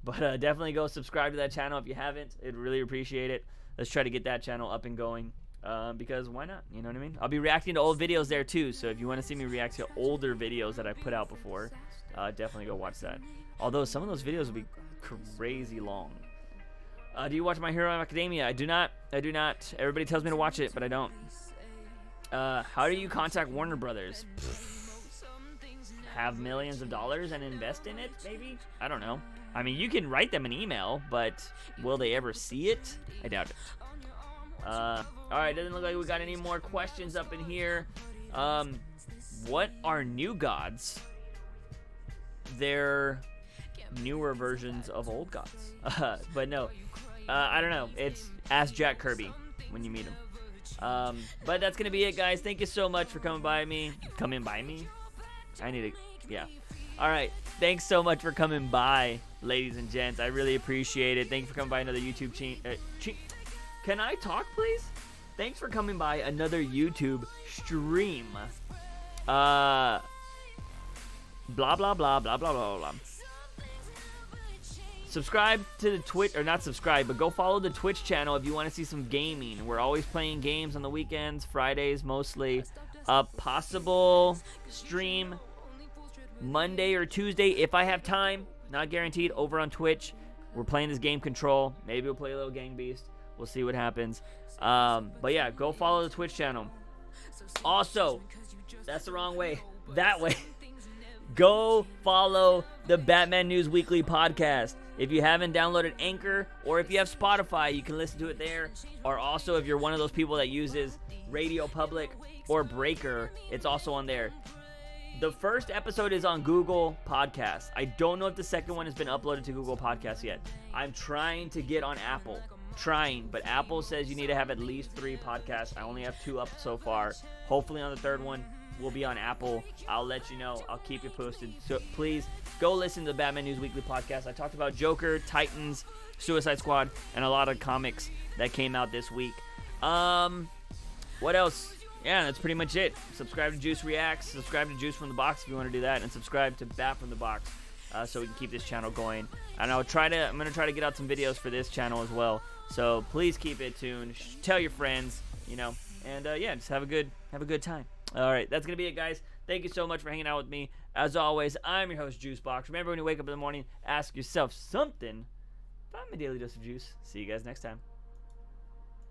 But definitely go subscribe to that channel if you haven't. I'd really appreciate it. Let's try to get that channel up and going. Because why not? You know what I mean? I'll be reacting to old videos there too. So if you want to see me react to older videos that I put out before, definitely go watch that. Although some of those videos will be crazy long. Do you watch My Hero Academia? I do not. Everybody tells me to watch it, but I don't. How do you contact Warner Brothers? Have millions of dollars and invest in it, maybe? I don't know. I mean, you can write them an email, but will they ever see it? I doubt it. Alright, doesn't look like we got any more questions up in here. What are new gods? They're newer versions of old gods. But no, I don't know. It's Ask Jack Kirby when you meet him. But that's gonna be it, guys. Thank you so much for coming by me. I need to, yeah. Alright, thanks so much for coming by, ladies and gents. I really appreciate it. Thank you for coming by another YouTube Can I talk, please? Thanks for coming by another YouTube stream. Blah, blah, blah, blah, blah, blah, blah. Subscribe to the Twitch, or not subscribe, but go follow the Twitch channel if you want to see some gaming. We're always playing games on the weekends, Fridays mostly. A possible stream Monday or Tuesday if I have time. Not guaranteed. Over on Twitch. We're playing this game Control. Maybe we'll play a little Gang Beast. We'll see what happens. But yeah, go follow the Twitch channel. Also, that's the wrong way. That way. Go follow the Batman News Weekly podcast. If you haven't downloaded Anchor, or if you have Spotify, you can listen to it there. Or also, if you're one of those people that uses Radio Public or Breaker, it's also on there. The first episode is on Google Podcasts. I don't know if the second one has been uploaded to Google Podcasts yet. I'm trying to get on Apple. But Apple says you need to have at least 3 podcasts. I only have 2 up so far. Hopefully on the third one, we'll be on Apple. I'll let you know. I'll keep you posted. So please go listen to the Batman News Weekly podcast. I talked about Joker, Titans, Suicide Squad, and a lot of comics that came out this week. What else? Yeah, that's pretty much it. Subscribe to Juice Reacts. Subscribe to Juice from the Box if you want to do that, and subscribe to Bat from the Box so we can keep this channel going. And I'm gonna try to get out some videos for this channel as well. So please keep it tuned. Tell your friends, and yeah, just have a good time. All right, that's gonna be it, guys. Thank you so much for hanging out with me. As always, I'm your host, JuiceBox. Remember, when you wake up in the morning, ask yourself something. Find my daily dose of juice. See you guys next time.